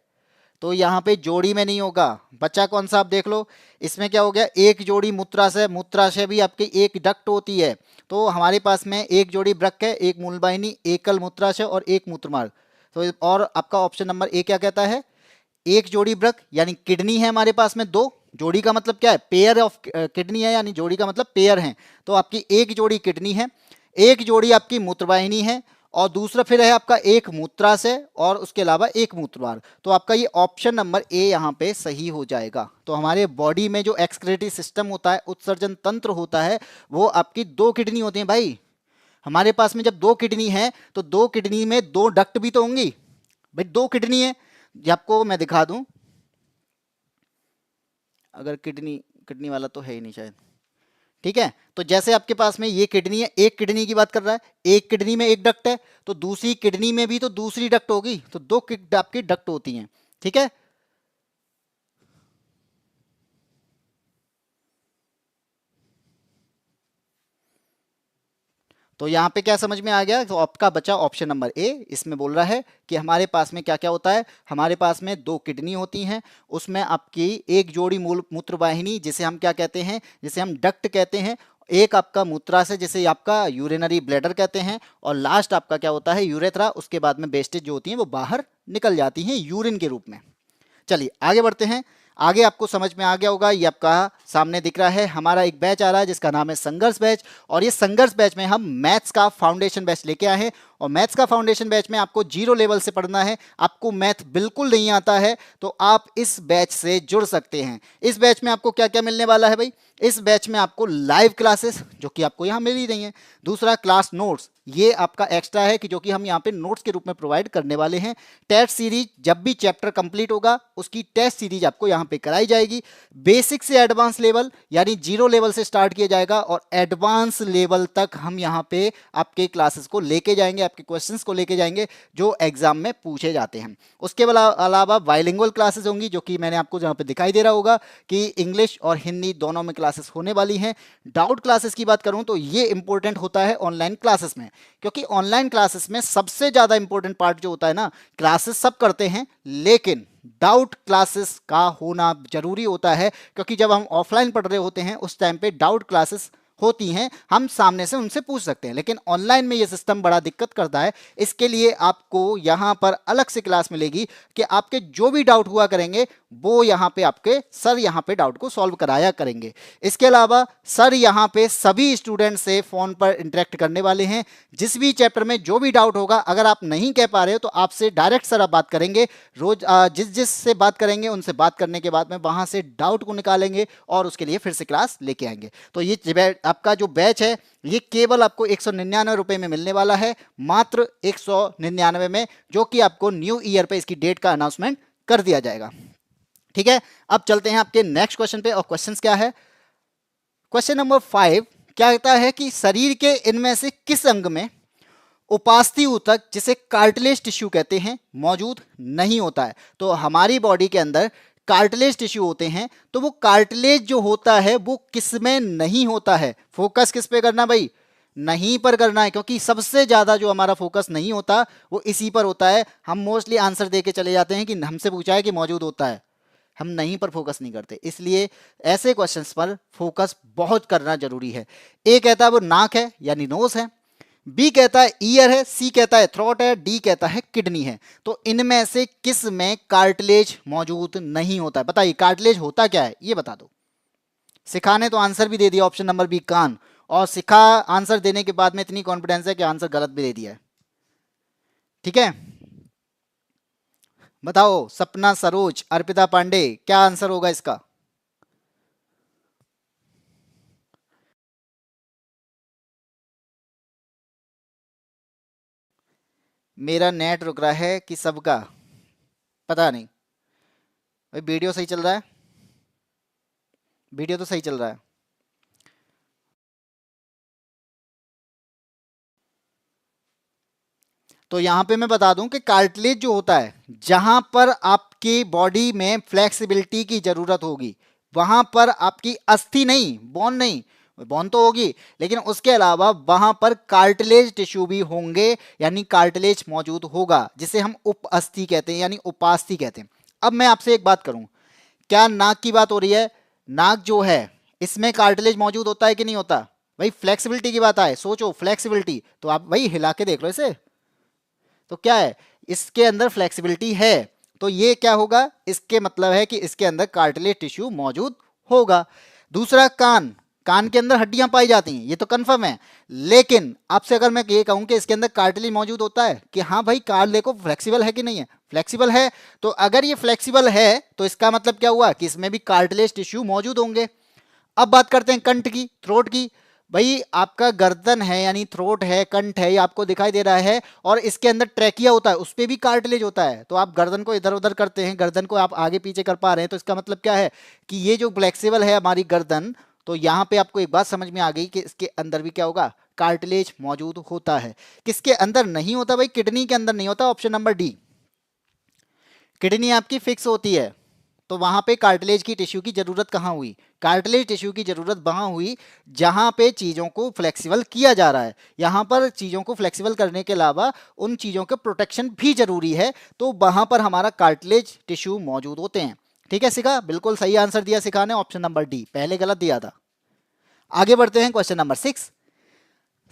तो यहाँ पे जोड़ी में नहीं होगा, बच्चा कौन सा आप देख लो। इसमें क्या हो गया, एक जोड़ी मूत्राशय, मूत्राशय भी आपकी एक डक्ट होती है। तो हमारे पास में एक जोड़ी ब्रक है, एक मूलवाहिनी, एकल मूत्राशय और एक मूत्रमार्ग। तो और आपका ऑप्शन नंबर ए क्या कहता है, एक जोड़ी ब्रक, यानी किडनी है हमारे पास में दो, जोड़ी का मतलब क्या है, पेयर ऑफ किडनी है, यानी जोड़ी का मतलब पेयर है। तो आपकी एक जोड़ी किडनी है, एक जोड़ी आपकी मूत्रवाहिनी है, और दूसरा फिर है आपका एक मूत्राशय, और उसके अलावा एक मूत्रवार। तो आपका ये ऑप्शन नंबर ए यहाँ पे सही हो जाएगा। तो हमारे बॉडी में जो एक्सक्रीटरी सिस्टम होता है, उत्सर्जन तंत्र होता है, वो आपकी दो किडनी होती है भाई। हमारे पास में जब दो किडनी है, तो दो किडनी में दो डक्ट भी तो होंगी भाई, दो किडनी है। ये आपको मैं दिखा दूं, अगर किडनी, किडनी वाला तो है ही नहीं शायद। ठीक है। तो जैसे आपके पास में ये किडनी है, एक किडनी की बात कर रहा है, एक किडनी में एक डक्ट है, तो दूसरी किडनी में भी तो दूसरी डक्ट होगी, तो दो आपकी डक्ट होती हैं। ठीक है। तो यहाँ पे क्या समझ में आ गया, तो आपका बचा ऑप्शन नंबर ए। इसमें बोल रहा है कि हमारे पास में क्या क्या होता है, हमारे पास में दो किडनी होती हैं, उसमें आपकी एक जोड़ी मूल मूत्रवाहिनी, जिसे हम क्या कहते हैं, जिसे हम डक्ट कहते हैं, एक आपका मूत्राशय, जिसे आपका यूरिनरी ब्लैडर कहते हैं, और लास्ट आपका क्या होता है, यूरेथ्रा। उसके बाद में वेस्टेज जो होती हैं वो बाहर निकल जाती हैं यूरिन के रूप में। चलिए आगे बढ़ते हैं। आगे आपको समझ में आ गया होगा, ये आपका सामने दिख रहा है, हमारा एक बैच आ रहा है जिसका नाम है संघर्ष बैच, और ये संघर्ष बैच में हम मैथ्स का फाउंडेशन बैच लेके आए हैं, और मैथ्स का फाउंडेशन बैच में आपको 0 लेवल से पढ़ना है, आपको मैथ बिल्कुल नहीं आता है, तो आप इस बैच से जुड़ सकते हैं। इस बैच में आपको क्या क्या मिलने वाला है भाई? इस बैच में आपको लाइव क्लासेस, जो कि आपको यहाँ मिल ही रही हैं। दूसरा, क्लास नोट्स, ये आपका एक्स्ट्रा है कि जो कि हम यहाँ पे नोट्स के रूप में प्रोवाइड करने वाले हैं। टेस्ट सीरीज, जब भी चैप्टर कंप्लीट होगा उसकी टेस्ट सीरीज आपको यहाँ पे कराई जाएगी। बेसिक से एडवांस लेवल, यानी 0 लेवल से स्टार्ट किया जाएगा और एडवांस लेवल तक हम यहाँ पे आपके क्लासेस को लेके जाएंगे, आपके क्वेश्चंस को लेके जाएंगे जो एग्जाम में पूछे जाते हैं। उसके अलावा बाइलिंगुअल क्लासेस होंगी, जो कि मैंने आपको यहाँ पे दिखाई दे रहा होगा कि इंग्लिश और हिंदी दोनों में क्लासेस होने वाली हैं। डाउट क्लासेस की बात करूं तो ये इंपॉर्टेंट होता है ऑनलाइन क्लासेस में, क्योंकि ऑनलाइन क्लासेस में सबसे ज्यादा इंपॉर्टेंट पार्ट जो होता है ना, क्लासेस सब करते हैं लेकिन डाउट क्लासेस का होना जरूरी होता है, क्योंकि जब हम ऑफलाइन पढ़ रहे होते हैं उस टाइम पे डाउट क्लासेस होती हैं, हम सामने से उनसे पूछ सकते हैं, लेकिन ऑनलाइन में ये सिस्टम बड़ा दिक्कत करता है। इसके लिए आपको यहाँ पर अलग से क्लास मिलेगी कि आपके जो भी डाउट हुआ करेंगे वो यहाँ पे आपके सर यहाँ पे डाउट को सॉल्व कराया करेंगे। इसके अलावा सर यहाँ पे सभी स्टूडेंट से फोन पर इंटरेक्ट करने वाले हैं। जिस भी चैप्टर में जो भी डाउट होगा, अगर आप नहीं कह पा रहे हो तो आपसे डायरेक्ट सर आप बात करेंगे। रोज जिस से बात करेंगे उनसे बात करने के बाद में वहां से डाउट को निकालेंगे और उसके लिए फिर से क्लास लेके आएंगे। तो ये आपका जो बैच है ये केवल आपको 199 रुपए में मिलने वाला है, मात्र 199 में, जो कि आपको न्यू ईयर पे इसकी डेट का अनाउंसमेंट कर दिया जाएगा। ठीक है, अब चलते हैं आपके नेक्स्ट क्वेश्चन पे। और क्वेश्चन क्या है? क्वेश्चन नंबर 5 क्या कहता है कि शरीर के इनमें से किस अंग में उपास्थि ऊतक, जिसे कार्टिलेज टिश्यू कहते हैं, मौजूद नहीं होता है? तो हमारी बॉडी के अंदर कार्टिलेज टिश्यू होते हैं, तो वो कार्टिलेज जो होता है वो किस में नहीं होता है? फोकस किस पे करना भाई? नहीं पर करना है, क्योंकि सबसे ज्यादा जो हमारा फोकस नहीं होता वो इसी पर होता है। हम मोस्टली आंसर दे के चले जाते हैं कि हमसे पूछा है कि मौजूद होता है, हम नहीं पर फोकस नहीं करते। इसलिए ऐसे क्वेश्चंस पर फोकस बहुत करना जरूरी है। ए कहता है वो नाक है यानी नोज है, बी कहता है ईयर है, सी कहता है थ्रोट है, डी कहता है किडनी है। तो इनमें से किस में कार्टिलेज मौजूद नहीं होता है? बताइए कार्टिलेज होता क्या है ये बता दो। सिखाने तो आंसर भी दे दिया, ऑप्शन नंबर बी कान, और सिखा आंसर देने के बाद में इतनी कॉन्फिडेंस है कि आंसर गलत भी दे दिया है। ठीक है, बताओ सपना, सरोज, अर्पिता पांडे, क्या आंसर होगा इसका? मेरा नेट रुक रहा है कि सबका? पता नहीं भाई, वीडियो सही चल रहा है? वीडियो तो सही चल रहा है। तो यहां पे मैं बता दूं कि कार्टिलेज जो होता है, जहां पर आपकी बॉडी में फ्लेक्सिबिलिटी की जरूरत होगी, वहां पर आपकी अस्थि नहीं, बोन नहीं, बोन तो होगी लेकिन उसके अलावा वहां पर कार्टिलेज टिश्यू भी होंगे, यानी कार्टिलेज मौजूद होगा, जिसे हम उप अस्थि कहते हैं यानी उपास्थि कहते हैं। अब मैं आपसे एक बात करूं, क्या नाक की बात हो रही है? नाक जो है इसमें कार्टिलेज मौजूद होता है कि नहीं होता? भाई फ्लेक्सिबिलिटी की बात आए, सोचो फ्लेक्सिबिलिटी, तो आप भाई हिला के देख लो इसे, तो क्या है इसके अंदर फ्लेक्सिबिलिटी है, तो ये क्या होगा? इसके मतलब है कि इसके अंदर कार्टिलेज टिश्यू मौजूद होगा। दूसरा, कान, कान के अंदर हड्डियां पाई जाती हैं, ये तो कंफर्म है, लेकिन आपसे अगर मैं ये कहूं कि इसके अंदर कार्टिलेज मौजूद होता है, कि हाँ भाई कान देखो फ्लेक्सिबल है कि नहीं है? फ्लेक्सिबल है। तो अगर ये फ्लेक्सिबल है तो इसका मतलब क्या हुआ कि इसमें भी कार्टिलेज टिश्यू मौजूद होंगे। अब बात करते हैं कंठ की, थ्रोट की। भाई आपका गर्दन है यानी थ्रोट है, कंठ है, ये आपको दिखाई दे रहा है, और इसके अंदर ट्रैकिया होता है, उस पर भी कार्टिलेज होता है। तो आप गर्दन को इधर उधर करते हैं, गर्दन को आप आगे पीछे कर पा रहे हैं, तो इसका मतलब क्या है कि ये जो फ्लेक्सिबल है हमारी गर्दन, तो यहाँ पे आपको एक बात समझ में आ गई कि इसके अंदर भी क्या होगा? कार्टिलेज मौजूद होता है। किसके अंदर नहीं होता भाई? किडनी के अंदर नहीं होता, ऑप्शन नंबर डी। किडनी आपकी फिक्स होती है, तो वहां पे कार्टिलेज की टिश्यू की जरूरत कहां हुई? कार्टिलेज टिश्यू की जरूरत वहां हुई जहां पे चीजों को फ्लेक्सिबल किया जा रहा है। यहां पर चीजों को फ्लेक्सिबल करने के अलावा उन चीजों के प्रोटेक्शन भी जरूरी है, तो वहां पर हमारा कार्टिलेज टिश्यू मौजूद होते हैं। ठीक है सिखा, बिल्कुल सही आंसर दिया सिखा ने, ऑप्शन नंबर डी, पहले गलत दिया था। आगे बढ़ते हैं क्वेश्चन नंबर 6।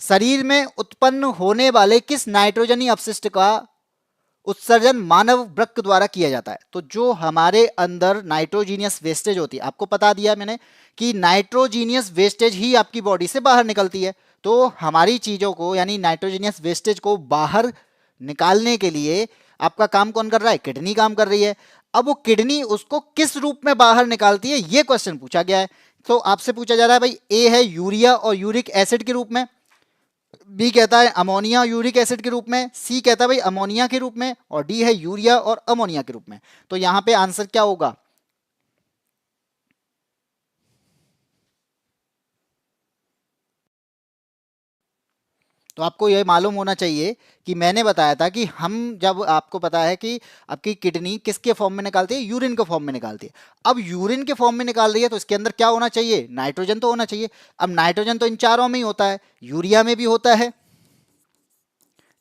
शरीर में उत्पन्न होने वाले किस नाइट्रोजनी अपशिष्ट का उत्सर्जन मानव वृक्क द्वारा किया जाता है? तो जो हमारे अंदर नाइट्रोजीनियस वेस्टेज होती है, आपको बता दिया मैंने कि नाइट्रोजीनियस वेस्टेज ही आपकी बॉडी से बाहर निकलती है, तो हमारी चीजों को यानी नाइट्रोजनियस वेस्टेज को बाहर निकालने के लिए आपका काम कौन कर रहा है? किडनी काम कर रही है। अब वो किडनी उसको किस रूप में बाहर निकालती है, ये क्वेश्चन पूछा गया है। तो आपसे पूछा जा रहा है भाई, ए है यूरिया और यूरिक एसिड के रूप में, बी कहता है अमोनिया यूरिक एसिड के रूप में, सी कहता है भाई अमोनिया के रूप में, और डी है यूरिया और अमोनिया के रूप में। तो यहां पे आंसर क्या होगा? तो आपको यह मालूम होना चाहिए कि मैंने बताया था कि हम जब आपको पता है कि आपकी किडनी किसके फॉर्म में निकालती है? यूरिन के फॉर्म में निकालती है। अब यूरिन के फॉर्म में निकाल रही है तो इसके अंदर क्या होना चाहिए? नाइट्रोजन तो होना चाहिए। अब नाइट्रोजन तो इन चारों में ही होता है, यूरिया में भी होता है,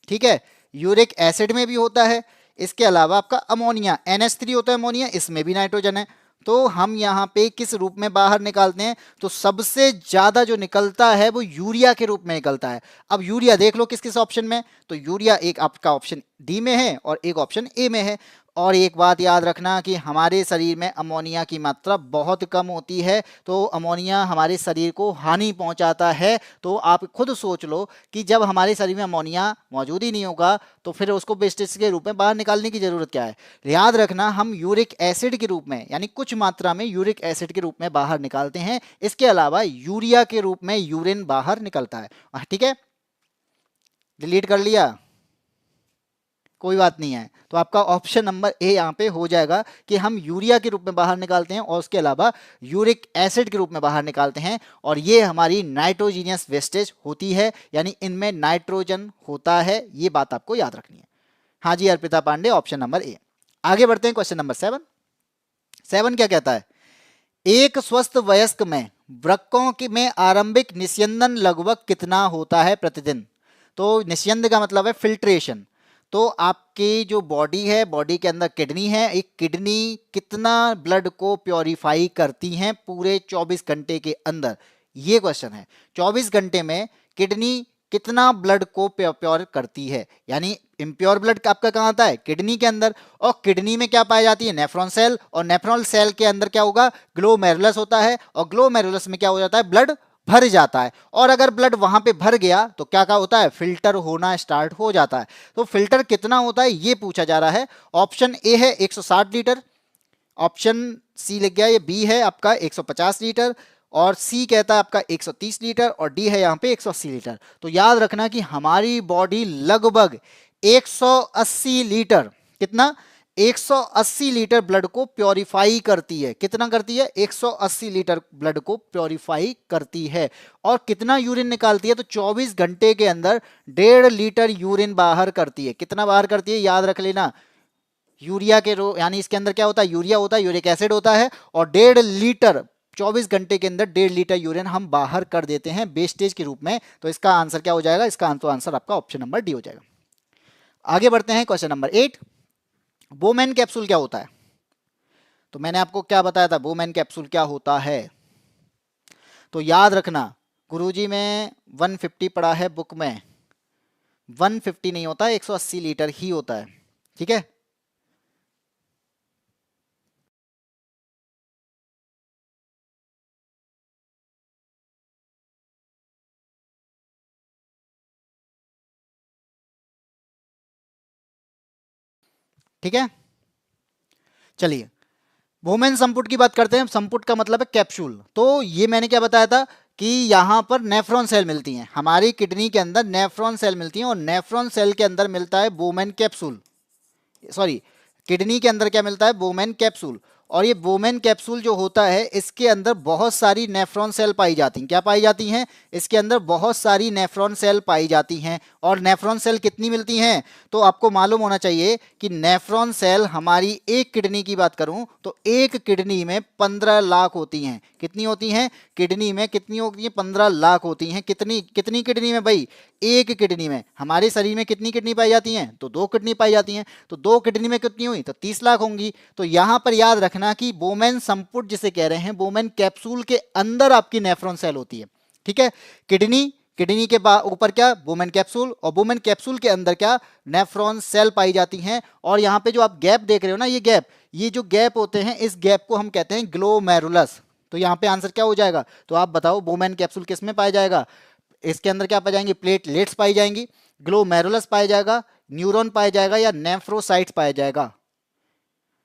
ठीक है, यूरिक एसिड में भी होता है, इसके अलावा आपका अमोनिया NH3 होता है अमोनिया, इसमें भी नाइट्रोजन है। तो हम यहाँ पे किस रूप में बाहर निकालते हैं? तो सबसे ज्यादा जो निकलता है वो यूरिया के रूप में निकलता है। अब यूरिया देख लो किस किस ऑप्शन में, तो यूरिया एक आपका ऑप्शन डी में है और एक ऑप्शन ए में है। और एक बात याद रखना कि हमारे शरीर में अमोनिया की मात्रा बहुत कम होती है, तो अमोनिया हमारे शरीर को हानि पहुंचाता है। तो आप खुद सोच लो कि जब हमारे शरीर में अमोनिया मौजूद ही नहीं होगा तो फिर उसको वेस्टेज के रूप में बाहर निकालने की जरूरत क्या है? याद रखना, हम यूरिक एसिड के रूप में यानी कुछ मात्रा में यूरिक एसिड के रूप में बाहर निकालते हैं। इसके अलावा यूरिया के रूप में यूरिन बाहर निकलता है। ठीक है, डिलीट कर लिया, कोई बात नहीं है। तो आपका ऑप्शन नंबर ए यहाँ पे हो जाएगा कि हम यूरिया के रूप में बाहर निकालते हैं और उसके अलावा यूरिक एसिड के रूप में बाहर निकालते हैं, और ये हमारी नाइट्रोजीनियस वेस्टेज होती है, यानी इनमें नाइट्रोजन होता है। ये बात आपको याद रखनी है। हाँ जी Arpita Pandey, option number A. आगे बढ़ते हैं, क्वेश्चन नंबर 7। 7 क्या कहता है? एक स्वस्थ वयस्क में वृक्कों की में आरंभिक निस्यंदन लगभग कितना होता है प्रतिदिन? तो निस्यंद का मतलब है फिल्ट्रेशन। तो आपकी जो बॉडी है, बॉडी के अंदर किडनी है, एक किडनी कितना ब्लड को प्योरीफाई करती हैं पूरे 24 घंटे के अंदर? ये क्वेश्चन है। 24 घंटे में किडनी कितना ब्लड को प्योर करती है, यानी इम्प्योर ब्लड आपका कहाँ आता है? किडनी के अंदर। और किडनी में क्या पाई जाती है? नेफ्रॉन सेल, और नेफ्रॉन सेल के अंदर क्या होगा? ग्लोमेरुलस होता है, और ग्लोमेरुलस में क्या हो जाता है? ब्लड भर जाता है। और अगर ब्लड वहां पे भर गया तो क्या क्या होता है? फिल्टर होना स्टार्ट हो जाता है। तो फिल्टर कितना होता है ये पूछा जा रहा है। ऑप्शन ए है 160 लीटर, ऑप्शन सी लग गया, ये बी है आपका 150 लीटर, और सी कहता है आपका 130 लीटर, और डी है यहाँ पे 180 लीटर। तो याद रखना कि हमारी बॉडी लगभग 180 लीटर, कितना? 180 लीटर ब्लड को प्योरीफाई करती है। कितना करती है? 180 लीटर ब्लड को प्योरीफाई करती है। और कितना यूरिन निकालती है? तो 24 घंटे के अंदर 1.5 लीटर यूरिन बाहर करती है। कितना बाहर करती है याद रख लेना। यूरिया के यानी इसके अंदर क्या होता है? यूरिया होता है, यूरिक एसिड होता है, और 1.5 लीटर 24 घंटे के अंदर 1.5 लीटर यूरिन हम बाहर कर देते हैं वेस्टेज के रूप में। तो इसका आंसर क्या हो जाएगा? इसका आंसर आपका ऑप्शन नंबर डी हो जाएगा। आगे बढ़ते हैं, क्वेश्चन नंबर 8। बोमेन कैप्सूल क्या होता है? तो मैंने आपको क्या बताया था बोमेन कैप्सूल क्या होता है? तो याद रखना, गुरुजी में 150 पढ़ा है बुक में, 150 नहीं होता, 180 लीटर ही होता है। ठीक है, ठीक है, चलिए वोमेन संपुट की बात करते हैं। संपुट का मतलब है कैप्सूल। तो ये मैंने क्या बताया था कि यहां पर नेफ्रॉन सेल मिलती हैं, हमारी किडनी के अंदर नेफ्रॉन सेल मिलती हैं, और नेफ्रॉन सेल के अंदर मिलता है बोमेन कैप्सूल। सॉरी, किडनी के अंदर क्या मिलता है? Bowman capsule. और ये बोमेन कैप्सूल जो होता है इसके अंदर बहुत सारी नेफ्रॉन सेल पाई जाती हैं। क्या पाई जाती हैं? इसके अंदर बहुत सारी नेफ्रॉन सेल पाई जाती हैं। और नेफ्रॉन सेल कितनी मिलती हैं? तो आपको मालूम होना चाहिए कि नेफ्रॉन सेल हमारी एक किडनी की बात करूं तो एक किडनी में 15 लाख होती हैं। कितनी होती हैं? किडनी में कितनी होती हैं? 15 लाख होती हैं। कितनी कितनी किडनी में भाई? एक किडनी में। हमारे शरीर में कितनी किडनी पाई जाती हैं? तो 2 किडनी पाई जाती हैं। तो 2 किडनी में कितनी हुई? तो 30 लाख होंगी। तो यहां पर याद रखना कि बोमेन संपुट जिसे कह रहे हैं, बोमेन कैप्सूल के अंदर आपकी नेफ्रॉन सेल होती है। ठीक है, किडनी, किडनी के ऊपर क्या? बोमेन कैप्सूल, और बोमेन कैप्सूल के अंदर क्या? नेफ्रॉन सेल पाई जाती हैं। और यहाँ पे जो आप गैप देख रहे हो ना, ये गैप, ये जो गैप होते हैं, इस गैप को हम कहते हैं ग्लोमेरुलस। तो यहाँ पे आंसर क्या हो जाएगा? तो आप बताओ बोमेन कैप्सूल किस में पाया जाएगा? इसके अंदर क्या पाए जाएंगे, प्लेटलेट्स पाई जाएंगी, ग्लोमेरुलस पाया जाएगा, न्यूरॉन पाया जाएगा या नेफ्रोसाइट्स पाया जाएगा।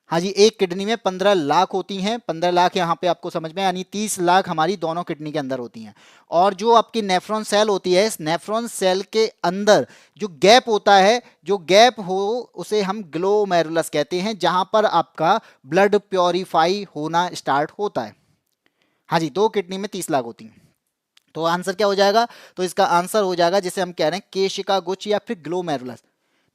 हाँ जी, एक किडनी में 15 लाख होती हैं, 15 लाख यहाँ पे आपको समझ में, यानी 30 लाख हमारी दोनों किडनी के अंदर होती हैं। और जो आपकी नेफ्रॉन सेल होती है, इस नेफ्रॉन सेल के अंदर जो गैप होता है, जो गैप हो उसे हम ग्लोमेरुलस कहते हैं, जहां पर आपका ब्लड प्योरीफाई होना स्टार्ट होता है। हाँ जी, दो किडनी में 30 लाख होती हैं। तो आंसर क्या हो जाएगा, तो इसका आंसर हो जाएगा जिसे हम कह रहे हैं केशिका गुच्छ या फिर ग्लोमेरुलस।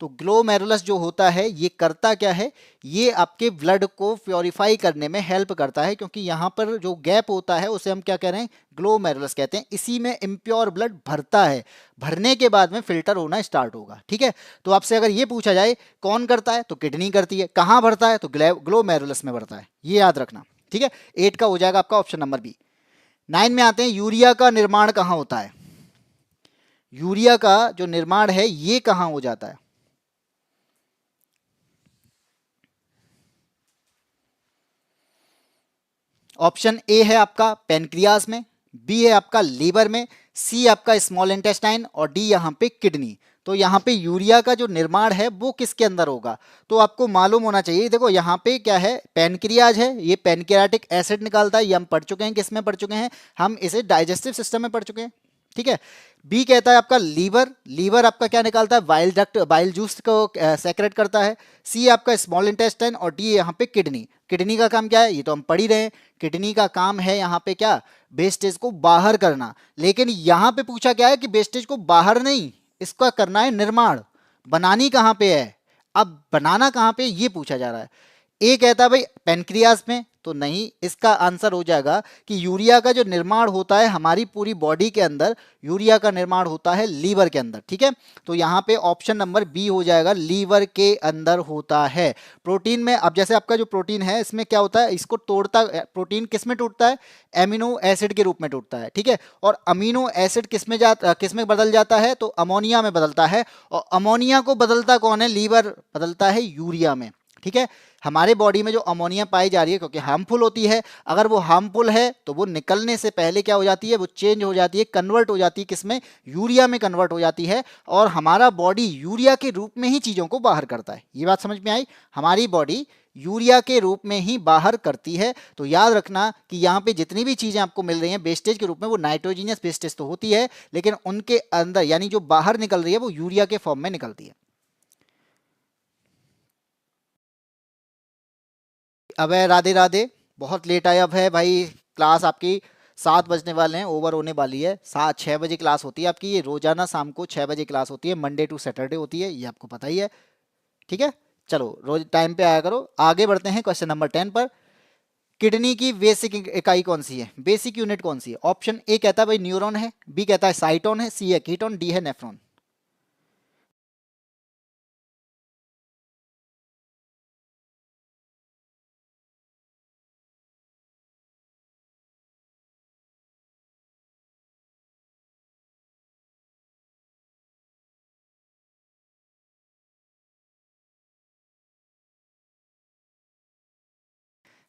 तो ग्लोमेरुलस जो होता है ये करता क्या है, ये आपके ब्लड को प्योरीफाई करने में हेल्प करता है, क्योंकि यहाँ पर जो गैप होता है उसे हम क्या कह रहे हैं, ग्लोमेरुलस कहते हैं। इसी में इम्प्योर ब्लड भरता है, भरने के बाद में फिल्टर होना स्टार्ट होगा। ठीक है, तो आपसे अगर ये पूछा जाए कौन करता है, तो किडनी करती है। कहाँ भरता है, तो ग्लोमेरुलस में भरता है, ये याद रखना। ठीक है, 8 का हो जाएगा आपका ऑप्शन नंबर बी। 9 में आते हैं, यूरिया का निर्माण कहाँ होता है। यूरिया का जो निर्माण है ये कहाँ हो जाता है। ऑप्शन ए है आपका पेनक्रियास में, बी है आपका लीवर में, सी आपका स्मॉल इंटेस्टाइन और डी यहाँ पे किडनी। तो यहाँ पे यूरिया का जो निर्माण है वो किसके अंदर होगा, तो आपको मालूम होना चाहिए। देखो यहाँ पे क्या है, पेनक्रियाज है, ये पेनक्रियाटिक एसिड निकालता है, ये हम पढ़ चुके हैं, किस में पढ़ चुके हैं, हम इसे डाइजेस्टिव सिस्टम में पढ़ चुके हैं। ठीक है, बी कहता है आपका लीवर, लीवर आपका क्या निकालता है, बाइल डक्ट, बाइल जूस को सेक्रेट करता है। सी आपका स्मॉल इंटेस्टाइन और डी यहाँ पे किडनी। किडनी का काम क्या है, ये तो हम पढ़ ही रहे हैं, किडनी का काम है यहाँ पे क्या, वेस्टेज को बाहर करना। लेकिन यहाँ पे पूछा क्या है कि वेस्टेज को बाहर नहीं, इसका करना है निर्माण, बनानी कहाँ पे है, अब बनाना कहाँ पे ये पूछा जा रहा है। ए कहता है भाई पेनक्रियास में, तो नहीं, इसका आंसर हो जाएगा कि यूरिया का जो निर्माण होता है हमारी पूरी बॉडी के अंदर, यूरिया का निर्माण होता है लीवर के अंदर। ठीक है, तो यहाँ पे ऑप्शन नंबर बी हो जाएगा, लीवर के अंदर होता है। प्रोटीन में, अब जैसे आपका जो प्रोटीन है इसमें क्या होता है, इसको तोड़ता, प्रोटीन किस में टूटता है, एमिनो एसिड के रूप में टूटता है। ठीक है, और अमीनो एसिड किस में बदल जाता है, तो अमोनिया में बदलता है। और अमोनिया को बदलता कौन है, लीवर बदलता है यूरिया में। ठीक है, हमारे बॉडी में जो अमोनिया पाई जा रही है क्योंकि हार्मफुल होती है, अगर वो हार्मफुल है तो वो निकलने से पहले क्या हो जाती है, वो चेंज हो जाती है, कन्वर्ट हो जाती है, किसमें, यूरिया में कन्वर्ट हो जाती है। और हमारा बॉडी यूरिया के रूप में ही चीज़ों को बाहर करता है। ये बात समझ में आई, हमारी बॉडी यूरिया के रूप में ही बाहर करती है। तो याद रखना कि यहाँ पे जितनी भी चीज़ें आपको मिल रही हैं वेस्टेज के रूप में, वो नाइट्रोजीनियस वेस्टेज तो होती है, लेकिन उनके अंदर यानी जो बाहर निकल रही है वो यूरिया के फॉर्म में निकलती है। अब है राधे राधे, बहुत लेट आया अब है भाई, क्लास आपकी 7 बजने वाले हैं, ओवर होने वाली है। 6 बजे क्लास होती है आपकी, ये रोजाना शाम को 6 बजे क्लास होती है, मंडे टू सैटरडे होती है, ये आपको पता ही है। ठीक है, चलो रोज टाइम पे आया करो। आगे बढ़ते हैं क्वेश्चन नंबर 10 पर। किडनी की बेसिक इकाई कौन सी है, बेसिक यूनिट कौन सी है। ऑप्शन ए कहता है भाई न्यूरॉन है, बी कहता है साइटोन है, सी है कीटोन, डी है नेफ्रॉन।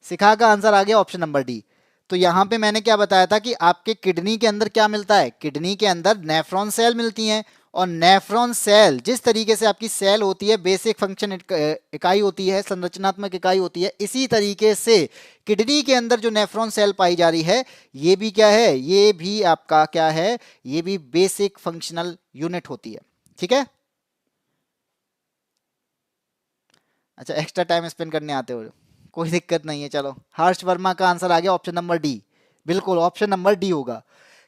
सिखा का आंसर आ गया ऑप्शन नंबर डी। तो यहाँ पे मैंने क्या बताया था कि आपके किडनी के अंदर क्या मिलता है, किडनी के अंदर नेफ्रॉन सेल मिलती हैं। और नेफ्रॉन सेल जिस तरीके से आपकी सेल होती है, बेसिक फंक्शन इकाई होती है, संरचनात्मक इकाई होती है, इसी तरीके से किडनी के अंदर जो नेफ्रॉन सेल पाई जा रही है ये भी क्या है, ये भी आपका क्या है, ये भी बेसिक फंक्शनल यूनिट होती है। ठीक है, अच्छा एक्स्ट्रा टाइम स्पेंड करने आते हो, कोई दिक्कत नहीं है। चलो, हर्ष वर्मा का आंसर आ गया ऑप्शन नंबर डी, बिल्कुल ऑप्शन नंबर डी होगा।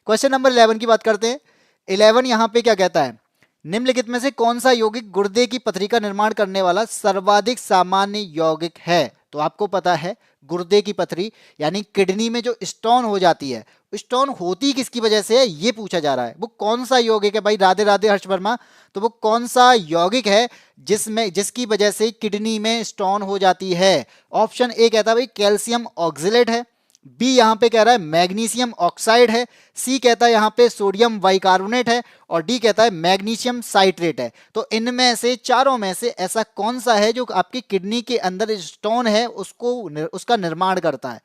क्वेश्चन नंबर 11 की बात करते हैं। 11 यहाँ पे क्या कहता है, निम्नलिखित में से कौन सा यौगिक गुर्दे की पथरी का निर्माण करने वाला सर्वाधिक सामान्य यौगिक है। तो आपको पता है गुर्दे की पथरी यानी किडनी में जो स्टोन हो जाती है, स्टोन होती किसकी वजह से है ये पूछा जा रहा है। वो कौन सा यौगिक है भाई, राधे राधे हर्ष वर्मा, तो वो कौन सा यौगिक है जिसकी वजह से किडनी में स्टोन हो जाती है। ऑप्शन ए कहता है भाई कैल्शियम ऑक्जेलेट है, बी यहाँ पे कह रहा है मैग्नीशियम ऑक्साइड है, सी कहता है यहाँ पे सोडियम बाइकार्बोनेट है और डी कहता है मैग्नीशियम साइट्रेट है। तो इनमें से चारों में से ऐसा कौन सा है जो आपकी किडनी के अंदर स्टोन है उसको उसका निर्माण करता है।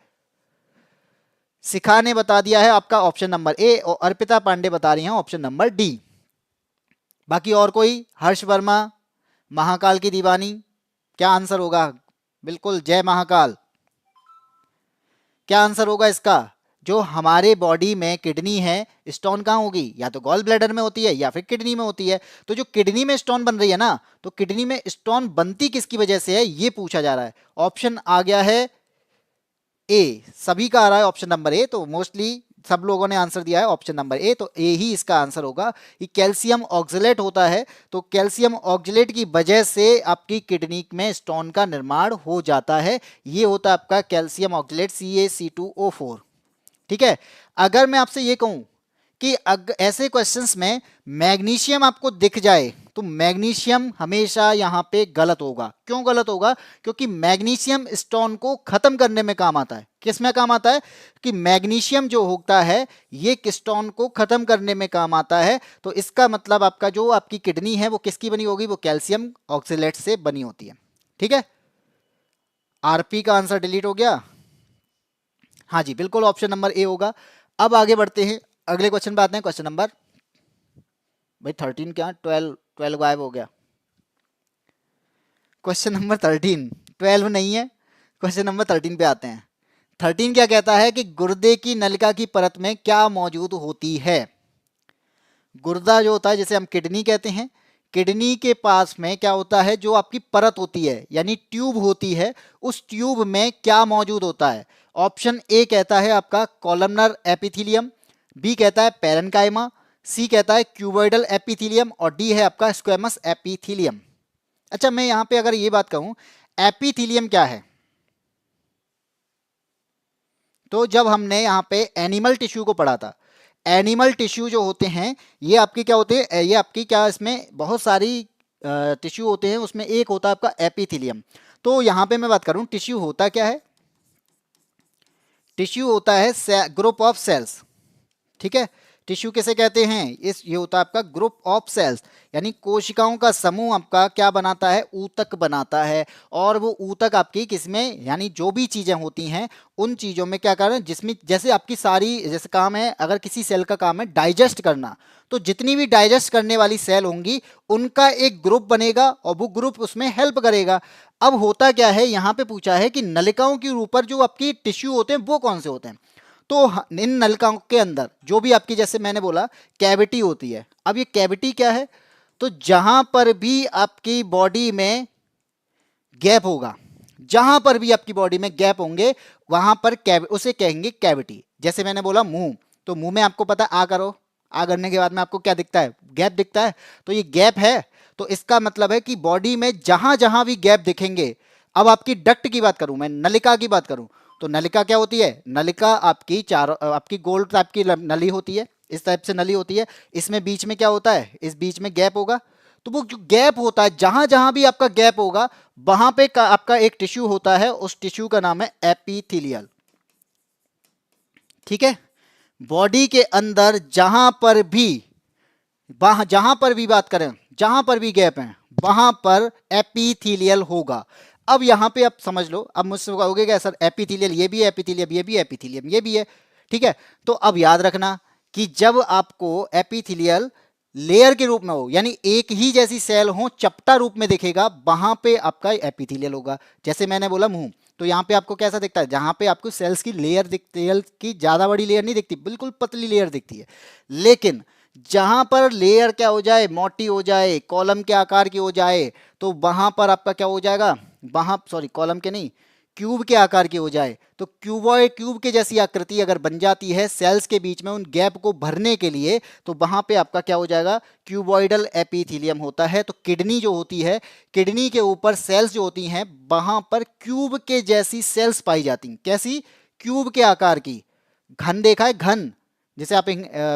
शिखा ने बता दिया है आपका ऑप्शन नंबर ए और अर्पिता पांडे बता रही हैं ऑप्शन नंबर डी। बाकी और कोई? हर्ष वर्मा, महाकाल की दीवानी, क्या आंसर होगा? बिल्कुल, जय महाकाल। क्या आंसर होगा इसका? जो हमारे बॉडी में किडनी है, स्टोन कहाँ होगी? या तो गॉल ब्लैडर में होती है या फिर किडनी में होती है। तो जो किडनी में स्टोन बन रही है ना, तो किडनी में स्टोन बनती किसकी वजह से है, ये पूछा जा रहा है। ऑप्शन आ गया है ए, सभी का आ रहा है ऑप्शन नंबर ए, तो मोस्टली सब लोगों ने आंसर दिया है ऑप्शन नंबर ए, तो ए ही इसका आंसर होगा। कि कैल्शियम ऑक्सलेट होता है, तो कैल्शियम ऑक्सलेट की वजह से आपकी किडनी में स्टोन का निर्माण हो जाता है। ये होता है आपका कैल्शियम ऑक्सलेट CaC2O4। ठीक है। अगर मैं आपसे ये कहूं कि ऐसे क्वेश्चंस में मैग्नीशियम आपको दिख जाए, तो मैग्नीशियम हमेशा यहां पे गलत होगा। क्यों गलत होगा? क्योंकि मैग्नीशियम स्टोन को खत्म करने में काम आता है। किस में काम आता है? कि मैग्नीशियम जो होता है ये स्टोन को खत्म करने में काम आता है। तो इसका मतलब आपका जो आपकी किडनी है वो किसकी बनी होगी? वो कैल्शियम ऑक्सलेट से बनी होती है। ठीक है। आरपी का आंसर डिलीट हो गया। हाँ जी, बिल्कुल ऑप्शन नंबर ए होगा। अब आगे बढ़ते हैं, अगले क्वेश्चन पे आते हैं। क्वेश्चन नंबर भाई 13 क्या 12 गायब हो गया। क्वेश्चन नंबर 13, 12 नहीं है। क्वेश्चन नंबर 13 पे आते हैं। 13 क्या कहता है कि गुर्दे की नलिका की परत में क्या मौजूद होती है? गुर्दा जो होता है, जैसे हम किडनी कहते हैं, किडनी के पास में क्या होता है? जो आपकी परत होती है यानी ट्यूब होती है, उस ट्यूब में क्या मौजूद होता है? ऑप्शन ए कहता है आपका कॉलमनर एपिथीलियम, बी कहता है पेरेन्काइमा, सी कहता है क्यूबॉइडल एपिथीलियम और डी है आपका स्क्वेमस एपिथीलियम। अच्छा, मैं यहां पे अगर ये बात कहूं एपिथीलियम क्या है, तो जब हमने यहां पे एनिमल टिश्यू को पढ़ा था, एनिमल टिश्यू जो होते हैं ये आपके क्या होते हैं? ये आपकी क्या, इसमें बहुत सारी टिश्यू होते हैं, उसमें एक होता है आपका एपिथीलियम। तो यहां पे मैं बात करूं टिश्यू होता क्या है? टिश्यू होता है ग्रुप ऑफ सेल्स। ठीक है। टिश्यू किसे कहते हैं? ये होता है आपका ग्रुप ऑफ सेल्स, यानी कोशिकाओं का समूह आपका क्या बनाता है? ऊतक बनाता है। और वो ऊतक आपकी किसमें, यानी जो भी चीजें होती हैं उन चीजों में क्या करें, जिसमें जैसे आपकी सारी जैसे काम है, अगर किसी सेल का काम है डाइजेस्ट करना, तो जितनी भी डाइजेस्ट करने वाली सेल होंगी उनका एक ग्रुप बनेगा और वो ग्रुप उसमें हेल्प करेगा। अब होता क्या है, यहां पे पूछा है कि नलिकाओं के ऊपर जो आपकी टिश्यू होते हैं वो कौन से होते हैं? तो इन नलिकाओं के अंदर जो भी आपकी, जैसे मैंने बोला, कैविटी होती है। अब ये कैविटी क्या है? तो जहां पर भी आपकी बॉडी में गैप होगा, जहां पर भी आपकी बॉडी में गैप होंगे वहां पर उसे कहेंगे कैविटी। जैसे मैंने बोला मुंह, तो मुंह में आपको पता आ करो, आ करने के बाद में आपको क्या दिखता है? गैप दिखता है। तो ये गैप है, तो इसका मतलब है कि बॉडी में जहां जहां भी गैप दिखेंगे। अब आपकी डक्ट की बात करूं, मैं नलिका की बात करूं, तो नलिका क्या होती है? नलिका आपकी चारों आपकी गोल टाइप की नली होती है, इस टाइप से नली होती है। इसमें बीच में क्या होता है? इस बीच में गैप होगा। तो वो जो गैप होता है, जहां जहां भी आपका गैप होगा वहां पे आपका एक टिश्यू होता है, उस टिश्यू का नाम है एपिथेलियल। ठीक है। बॉडी के अंदर जहां पर भी, जहां पर भी बात करें, जहां पर भी गैप है वहां पर एपिथेलियल होगा। अब यहां पे आप समझ लो, अब मुझसे कहोगे क्या सर एपिथेलियल ये भी है, एपिथेलियम ये भी है, एपिथेलियम ये भी है। ठीक है। तो अब याद रखना कि जब आपको एपिथेलियल लेयर के रूप में हो, यानी एक ही जैसी सेल हो, चपटा रूप में दिखेगा, वहां पे आपका एपिथेलियल होगा। जैसे मैंने बोला मुंह, तो यहाँ पे आपको कैसा दिखता है? जहां पे आपको सेल्स की लेयर दिखती है, सेल्स की ज्यादा बड़ी लेयर नहीं दिखती, बिल्कुल पतली लेयर दिखती है। लेकिन जहां पर लेयर क्या हो जाए? मोटी हो जाए, कॉलम के आकार की हो जाए, तो वहां पर आपका क्या हो जाएगा? वहां, सॉरी कॉलम के नहीं, क्यूब के आकार की हो जाए, तो क्यूबॉइड, क्यूब के जैसी आकृति अगर बन जाती है सेल्स के बीच में उन गैप को भरने के लिए, तो वहां पे आपका क्या हो जाएगा? क्यूबॉइडल एपिथेलियम होता है। तो किडनी जो होती है, किडनी के ऊपर सेल्स जो होती हैं वहां पर क्यूब के जैसी सेल्स पाई जाती हैं। कैसी? क्यूब के आकार की। घन देखा है? घन, जैसे आप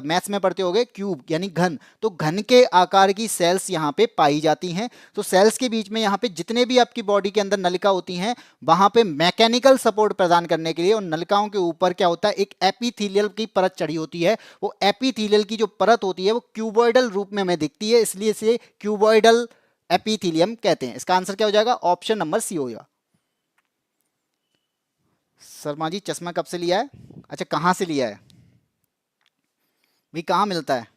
मैथ्स में पढ़ते होगे क्यूब यानी घन, तो घन के आकार की सेल्स यहाँ पे पाई जाती हैं। तो सेल्स के बीच में यहाँ पे जितने भी आपकी बॉडी के अंदर नलिका होती हैं वहां पे मैकेनिकल सपोर्ट प्रदान करने के लिए उन नलिकाओं के ऊपर क्या होता है? एक एपिथेलियल की परत चढ़ी होती है। वो एपिथेलियल की जो परत होती है वो क्यूबॉइडल रूप में हमें दिखती है, इसलिए इसे क्यूबॉइडल एपिथेलियम कहते हैं। इसका आंसर क्या हो जाएगा? ऑप्शन नंबर सी होगा। शर्मा जी चश्मा कब से लिया है? अच्छा, कहाँ से लिया है? भी कहाँ मिलता है?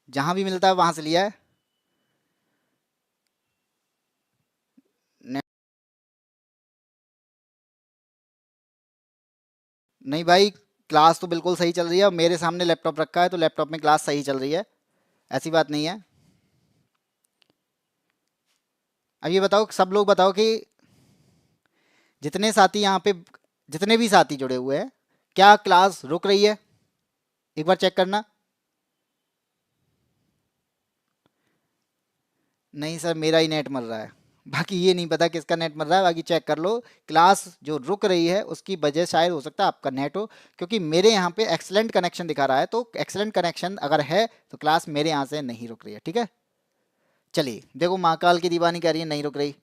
जहाँ भी मिलता है वहाँ से लिया है? ने- नहीं भाई, क्लास तो बिल्कुल सही चल रही है, मेरे सामने लैपटॉप रखा है तो लैपटॉप में क्लास सही चल रही है, ऐसी बात नहीं है। अब ये बताओ, सब लोग बताओ कि जितने साथी यहाँ पे, जितने भी साथी जुड़े हुए हैं, क्या क्लास रुक रही है? एक बार चेक करना। नहीं सर, मेरा ही नेट मर रहा है, बाकी ये नहीं पता किसका नेट मर रहा है, बाकी चेक कर लो। क्लास जो रुक रही है उसकी वजह शायद हो सकता है आपका नेट हो, क्योंकि मेरे यहाँ पे एक्सलेंट कनेक्शन दिखा रहा है, तो एक्सलेंट कनेक्शन अगर है तो क्लास मेरे यहाँ से नहीं रुक रही है, ठीक है। चलिए देखो, महाकाल की दीवानी कह रही है नहीं रुक रही।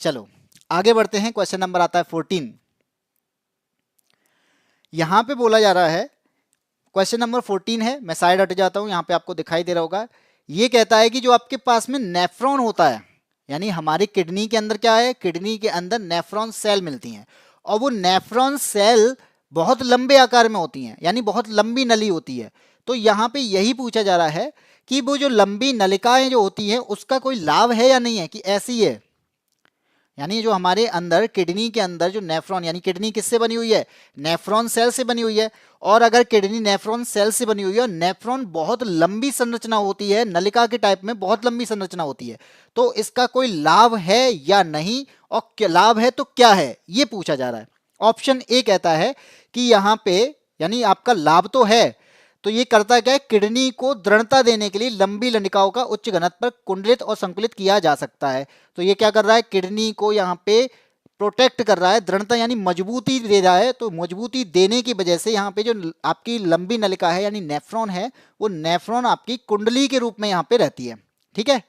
चलो आगे बढ़ते हैं, क्वेश्चन नंबर आता है 14। यहाँ पे बोला जा रहा है, क्वेश्चन नंबर 14 है, मैं साइड हट जाता हूँ, यहाँ पे आपको दिखाई दे रहा होगा। ये कहता है कि जो आपके पास में नेफ्रॉन होता है, यानी हमारी किडनी के अंदर क्या है, किडनी के अंदर नेफ्रॉन सेल मिलती हैं, और वो नेफ्रॉन सेल बहुत लंबे आकार में होती हैं, यानी बहुत लंबी नली होती है। तो यहाँ पे यही पूछा जा रहा है कि वो जो लंबी नलिकाएं जो होती हैं उसका कोई लाभ है या नहीं है, कि ऐसी है। यानी जो हमारे अंदर किडनी के अंदर जो नेफ्रॉन, यानी किडनी किससे बनी हुई है, नेफ्रॉन सेल से बनी हुई है, और अगर किडनी नेफ्रॉन सेल से बनी हुई है और नेफ्रॉन बहुत लंबी संरचना होती है, नलिका के टाइप में बहुत लंबी संरचना होती है, तो इसका कोई लाभ है या नहीं, और क्या लाभ है तो क्या है, ये पूछा जा रहा है। ऑप्शन ए कहता है कि यहाँ पे, यानी आपका लाभ तो है, तो ये करता क्या है, किडनी को दृढ़ता देने के लिए लंबी लनिकाओं का उच्च घनत्व पर कुंडलित और संकुलित किया जा सकता है। तो ये क्या कर रहा है, किडनी को यहाँ पे प्रोटेक्ट कर रहा है, दृढ़ता यानी मजबूती दे रहा है, तो मजबूती देने की वजह से यहाँ पे जो आपकी लंबी नलिका है यानी नेफ्रॉन है, वो नेफ्रॉन आपकी कुंडली के रूप में यहाँ पे रहती है, ठीक है।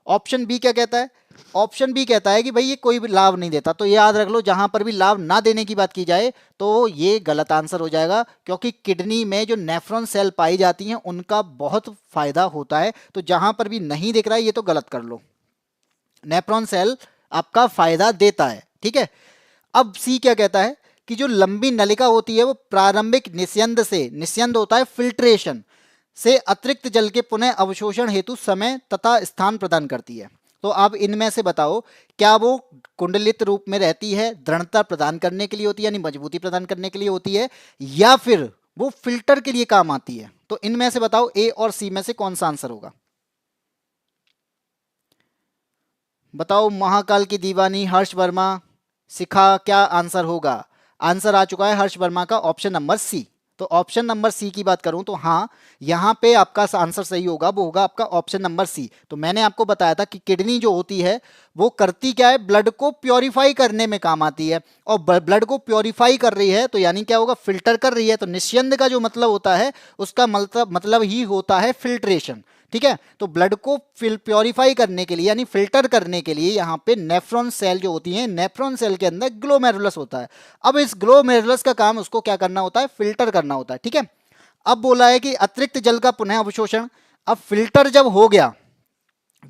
ऑप्शन बी क्या कहता है, ऑप्शन बी कहता है कि भाई ये कोई भी लाभ नहीं देता। तो ये याद रख लो, जहां पर भी लाभ ना देने की बात की जाए तो ये गलत आंसर हो जाएगा, क्योंकि किडनी में जो नेफ्रॉन सेल पाई जाती हैं उनका बहुत फायदा होता है। तो जहां पर भी नहीं दिख रहा है ये तो गलत कर लो, नेफ्रॉन सेल आपका फायदा देता है, ठीक है। अब सी क्या कहता है कि जो लंबी नलिका होती है वो प्रारंभिक निस्यंद से, निस्यंद होता है फिल्ट्रेशन से, अतिरिक्त जल के पुनः अवशोषण हेतु समय तथा स्थान प्रदान करती है। तो अब इनमें से बताओ, क्या वो कुंडलित रूप में रहती है, दृढ़ता प्रदान करने के लिए होती है, यानी मजबूती प्रदान करने के लिए होती है, या फिर वो फिल्टर के लिए काम आती है? तो इनमें से बताओ ए और सी में से कौन सा आंसर होगा? बताओ महाकाल की दीवानी, हर्ष वर्मा, शिखा, क्या आंसर होगा? आंसर आ चुका है हर्ष वर्मा का, ऑप्शन नंबर सी। तो ऑप्शन नंबर सी की बात करूं तो हाँ, यहाँ पे आपका आंसर सही होगा, वो होगा आपका ऑप्शन नंबर सी। तो मैंने आपको बताया था कि किडनी जो होती है वो करती क्या है, ब्लड को प्योरीफाई करने में काम आती है, और ब्लड को प्योरीफाई कर रही है तो यानी क्या होगा, फिल्टर कर रही है। तो निस्यंद का जो मतलब होता है उसका मतलब ही होता है फिल्ट्रेशन, ठीक है। तो ब्लड को प्योरीफाई करने के लिए यानी फिल्टर करने के लिए यहाँ पे नेफ्रॉन सेल जो होती हैं, नेफ्रॉन सेल के अंदर ग्लोमेरुलस होता है। अब इस ग्लोमेरुलस का काम उसको क्या करना होता है, फिल्टर करना होता है, ठीक है। अब बोला है कि अतिरिक्त जल का पुनः अवशोषण। अब फिल्टर जब हो गया,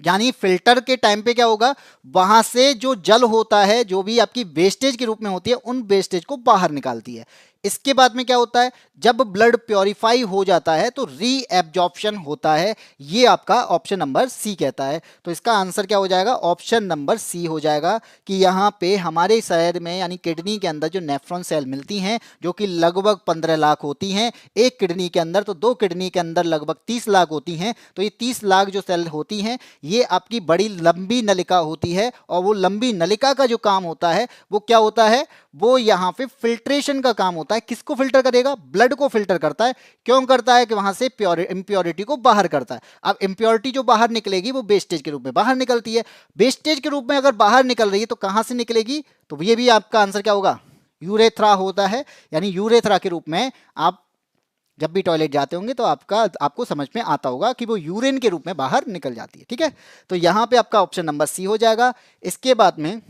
यानी फिल्टर के टाइम पे क्या होगा, वहां से जो जल होता है, जो भी आपकी वेस्टेज के रूप में होती है, उन वेस्टेज को बाहर निकालती है। इसके बाद में क्या होता है, जब ब्लड प्योरीफाई हो जाता है तो री एब्जॉर्प्शन होता है। ये आपका ऑप्शन नंबर सी कहता है। तो इसका आंसर क्या हो जाएगा, ऑप्शन नंबर सी हो जाएगा, कि यहाँ पे हमारे शरीर में यानी किडनी के अंदर जो नेफ्रॉन सेल मिलती हैं, जो कि लगभग 15 लाख होती हैं एक किडनी के अंदर, तो दो किडनी के अंदर लगभग 30 लाख होती हैं। तो ये 30 लाख जो सेल होती हैं ये आपकी बड़ी लंबी नलिका होती है, और वो लंबी नलिका का जो काम होता है वो क्या होता है, वो यहाँ पे फिल्ट्रेशन का काम होता है। किसको फिल्टर करेगा, ब्लड को फिल्टर करता है। क्यों करता है, कि वहां से इंप्योरिटी को बाहर करता है। अब इंप्योरिटी जो बाहर निकलेगी वो वेस्टेज के रूप में बाहर निकलती है। वेस्टेज के रूप में अगर बाहर निकल रही है तो कहां से निकलेगी, तो ये भी आपका आंसर क्या होगा, यूरेथ्रा होता है। यानी यूरेथ्रा के रूप में आप जब भी टॉयलेट जाते होंगे तो आपको समझ में आता होगा कि वो यूरिन के रूप में बाहर निकल जाती है, ठीक है। तो यहां पे आपका ऑप्शन नंबर सी हो जाएगा। इसके बाद में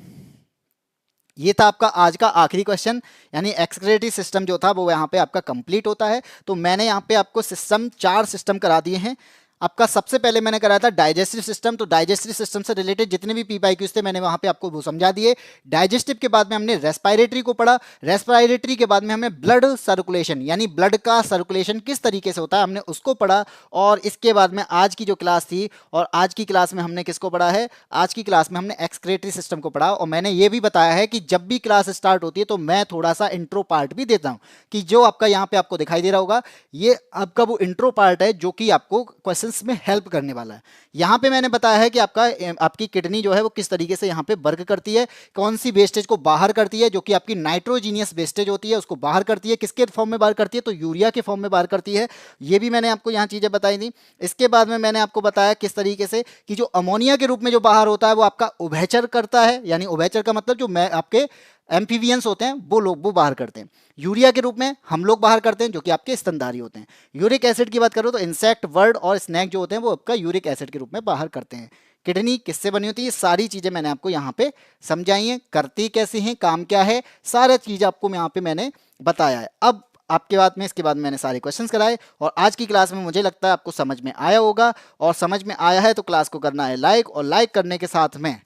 ये था आपका आज का आखिरी क्वेश्चन, यानी एक्सक्रेटरी सिस्टम जो था वो यहाँ पे आपका कंप्लीट होता है। तो मैंने यहाँ पे आपको सिस्टम 4 सिस्टम करा दिए हैं। आपका सबसे पहले मैंने कराया था डाइजेस्टिव सिस्टम, तो डाइजेस्टिव सिस्टम से रिलेटेड जितने भी पीवाईक्यूज थे मैंने वहां पे आपको वो समझा दिए। डाइजेस्टिव के बाद में हमने रेस्पिरेटरी को पढ़ा, रेस्पिरेटरी के बाद में हमने ब्लड सर्कुलेशन यानी ब्लड का सर्कुलेशन किस तरीके से होता है हमने उसको पढ़ा। और इसके बाद में आज की जो क्लास थी, और आज की क्लास में हमने किसको पढ़ा है, आज की क्लास में हमने एक्सक्रेटरी सिस्टम को पढ़ा। और मैंने ये भी बताया है कि जब भी क्लास स्टार्ट होती है तो मैं थोड़ा सा इंट्रो पार्ट भी देता हूं, कि जो आपका यहाँ पे आपको दिखाई दे रहा होगा ये आपका वो इंट्रो पार्ट है जो कि आपको क्वेश्चंस में हेल्प करने वाला है। यहाँ पे मैंने बताया है कि आपकी किडनी जो है वो किस तरीके से यहाँ पे वर्क करती है, कौन सी वेस्टेज को बाहर करती है, जो कि आपकी नाइट्रोजीनियस वेस्टेज होती है उसको बाहर करती है। किसके फॉर्म में बाहर करती है, तो यूरिया के फॉर्म में बाहर करती है। ये भी मैंने आपको यहाँ चीजें बताई थी। इसके बाद में मैंने आपको बताया किस तरीके से कि जो अमोनिया के रूप में जो बाहर होता है वो आपका उभयचर करता है, यानी उभयचर का मतलब जो मैं आपके एम्फीबियंस होते हैं वो लोग वो बाहर करते हैं। यूरिया के रूप में हम लोग बाहर करते हैं जो कि आपके स्तनधारी होते हैं। यूरिक एसिड की बात करो तो इंसेक्ट, बर्ड और स्नैक जो होते हैं वो आपका यूरिक एसिड के रूप में बाहर करते हैं। किडनी किससे बनी होती है, ये सारी चीजें मैंने आपको यहाँ पे समझाई हैं, करती कैसे हैं, काम क्या है, सारा चीज आपको यहाँ पे मैंने बताया है। अब आपके बाद में इसके बाद मैंने सारे क्वेश्चंस कराए और आज की क्लास में मुझे लगता है आपको समझ में आया होगा। और समझ में आया है तो क्लास को करना है लाइक, और लाइक करने के साथ में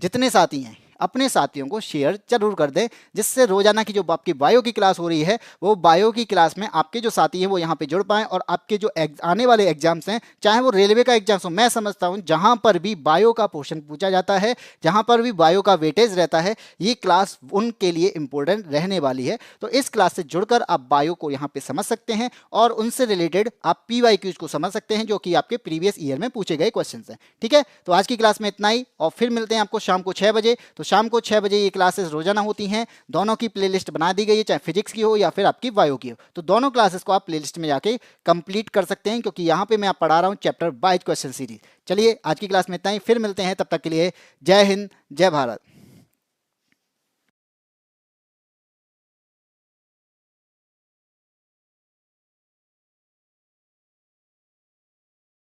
जितने साथी हैं अपने साथियों को शेयर जरूर कर दें, जिससे रोजाना की जो आपकी बायो की क्लास हो रही है वो बायो की क्लास में आपके जो साथी हैं वो यहाँ पे जुड़ पाएं, और आपके जो आने वाले एग्जाम्स हैं, चाहे वो रेलवे का एग्जाम्स हो, मैं समझता हूँ जहाँ पर भी बायो का पोर्शन पूछा जाता है, जहाँ पर भी बायो का वेटेज रहता है, ये क्लास उनके लिए इंपॉर्टेंट रहने वाली है। तो इस क्लास से जुड़कर आप बायो को यहाँ पे समझ सकते हैं और उनसे रिलेटेड आप पीवाईक्यूज को समझ सकते हैं जो कि आपके प्रीवियस ईयर में पूछे गए क्वेश्चन हैं। ठीक है, तो आज की क्लास में इतना ही, और फिर मिलते हैं आपको शाम को 6 बजे। तो शाम को 6 बजे ये क्लासेस रोजाना होती हैं, दोनों की प्लेलिस्ट बना दी गई है, चाहे फिजिक्स की हो या फिर आपकी बायो की हो। तो दोनों क्लासेस को आप प्लेलिस्ट में जाके कंप्लीट कर सकते हैं, क्योंकि यहाँ पे मैं आप पढ़ा रहा हूँ चैप्टर 22 क्वेश्चन सीरीज। चलिए आज की क्लास में इतना ही, फिर मिलते हैं, तब तक के लिए जय हिंद, जय भारत।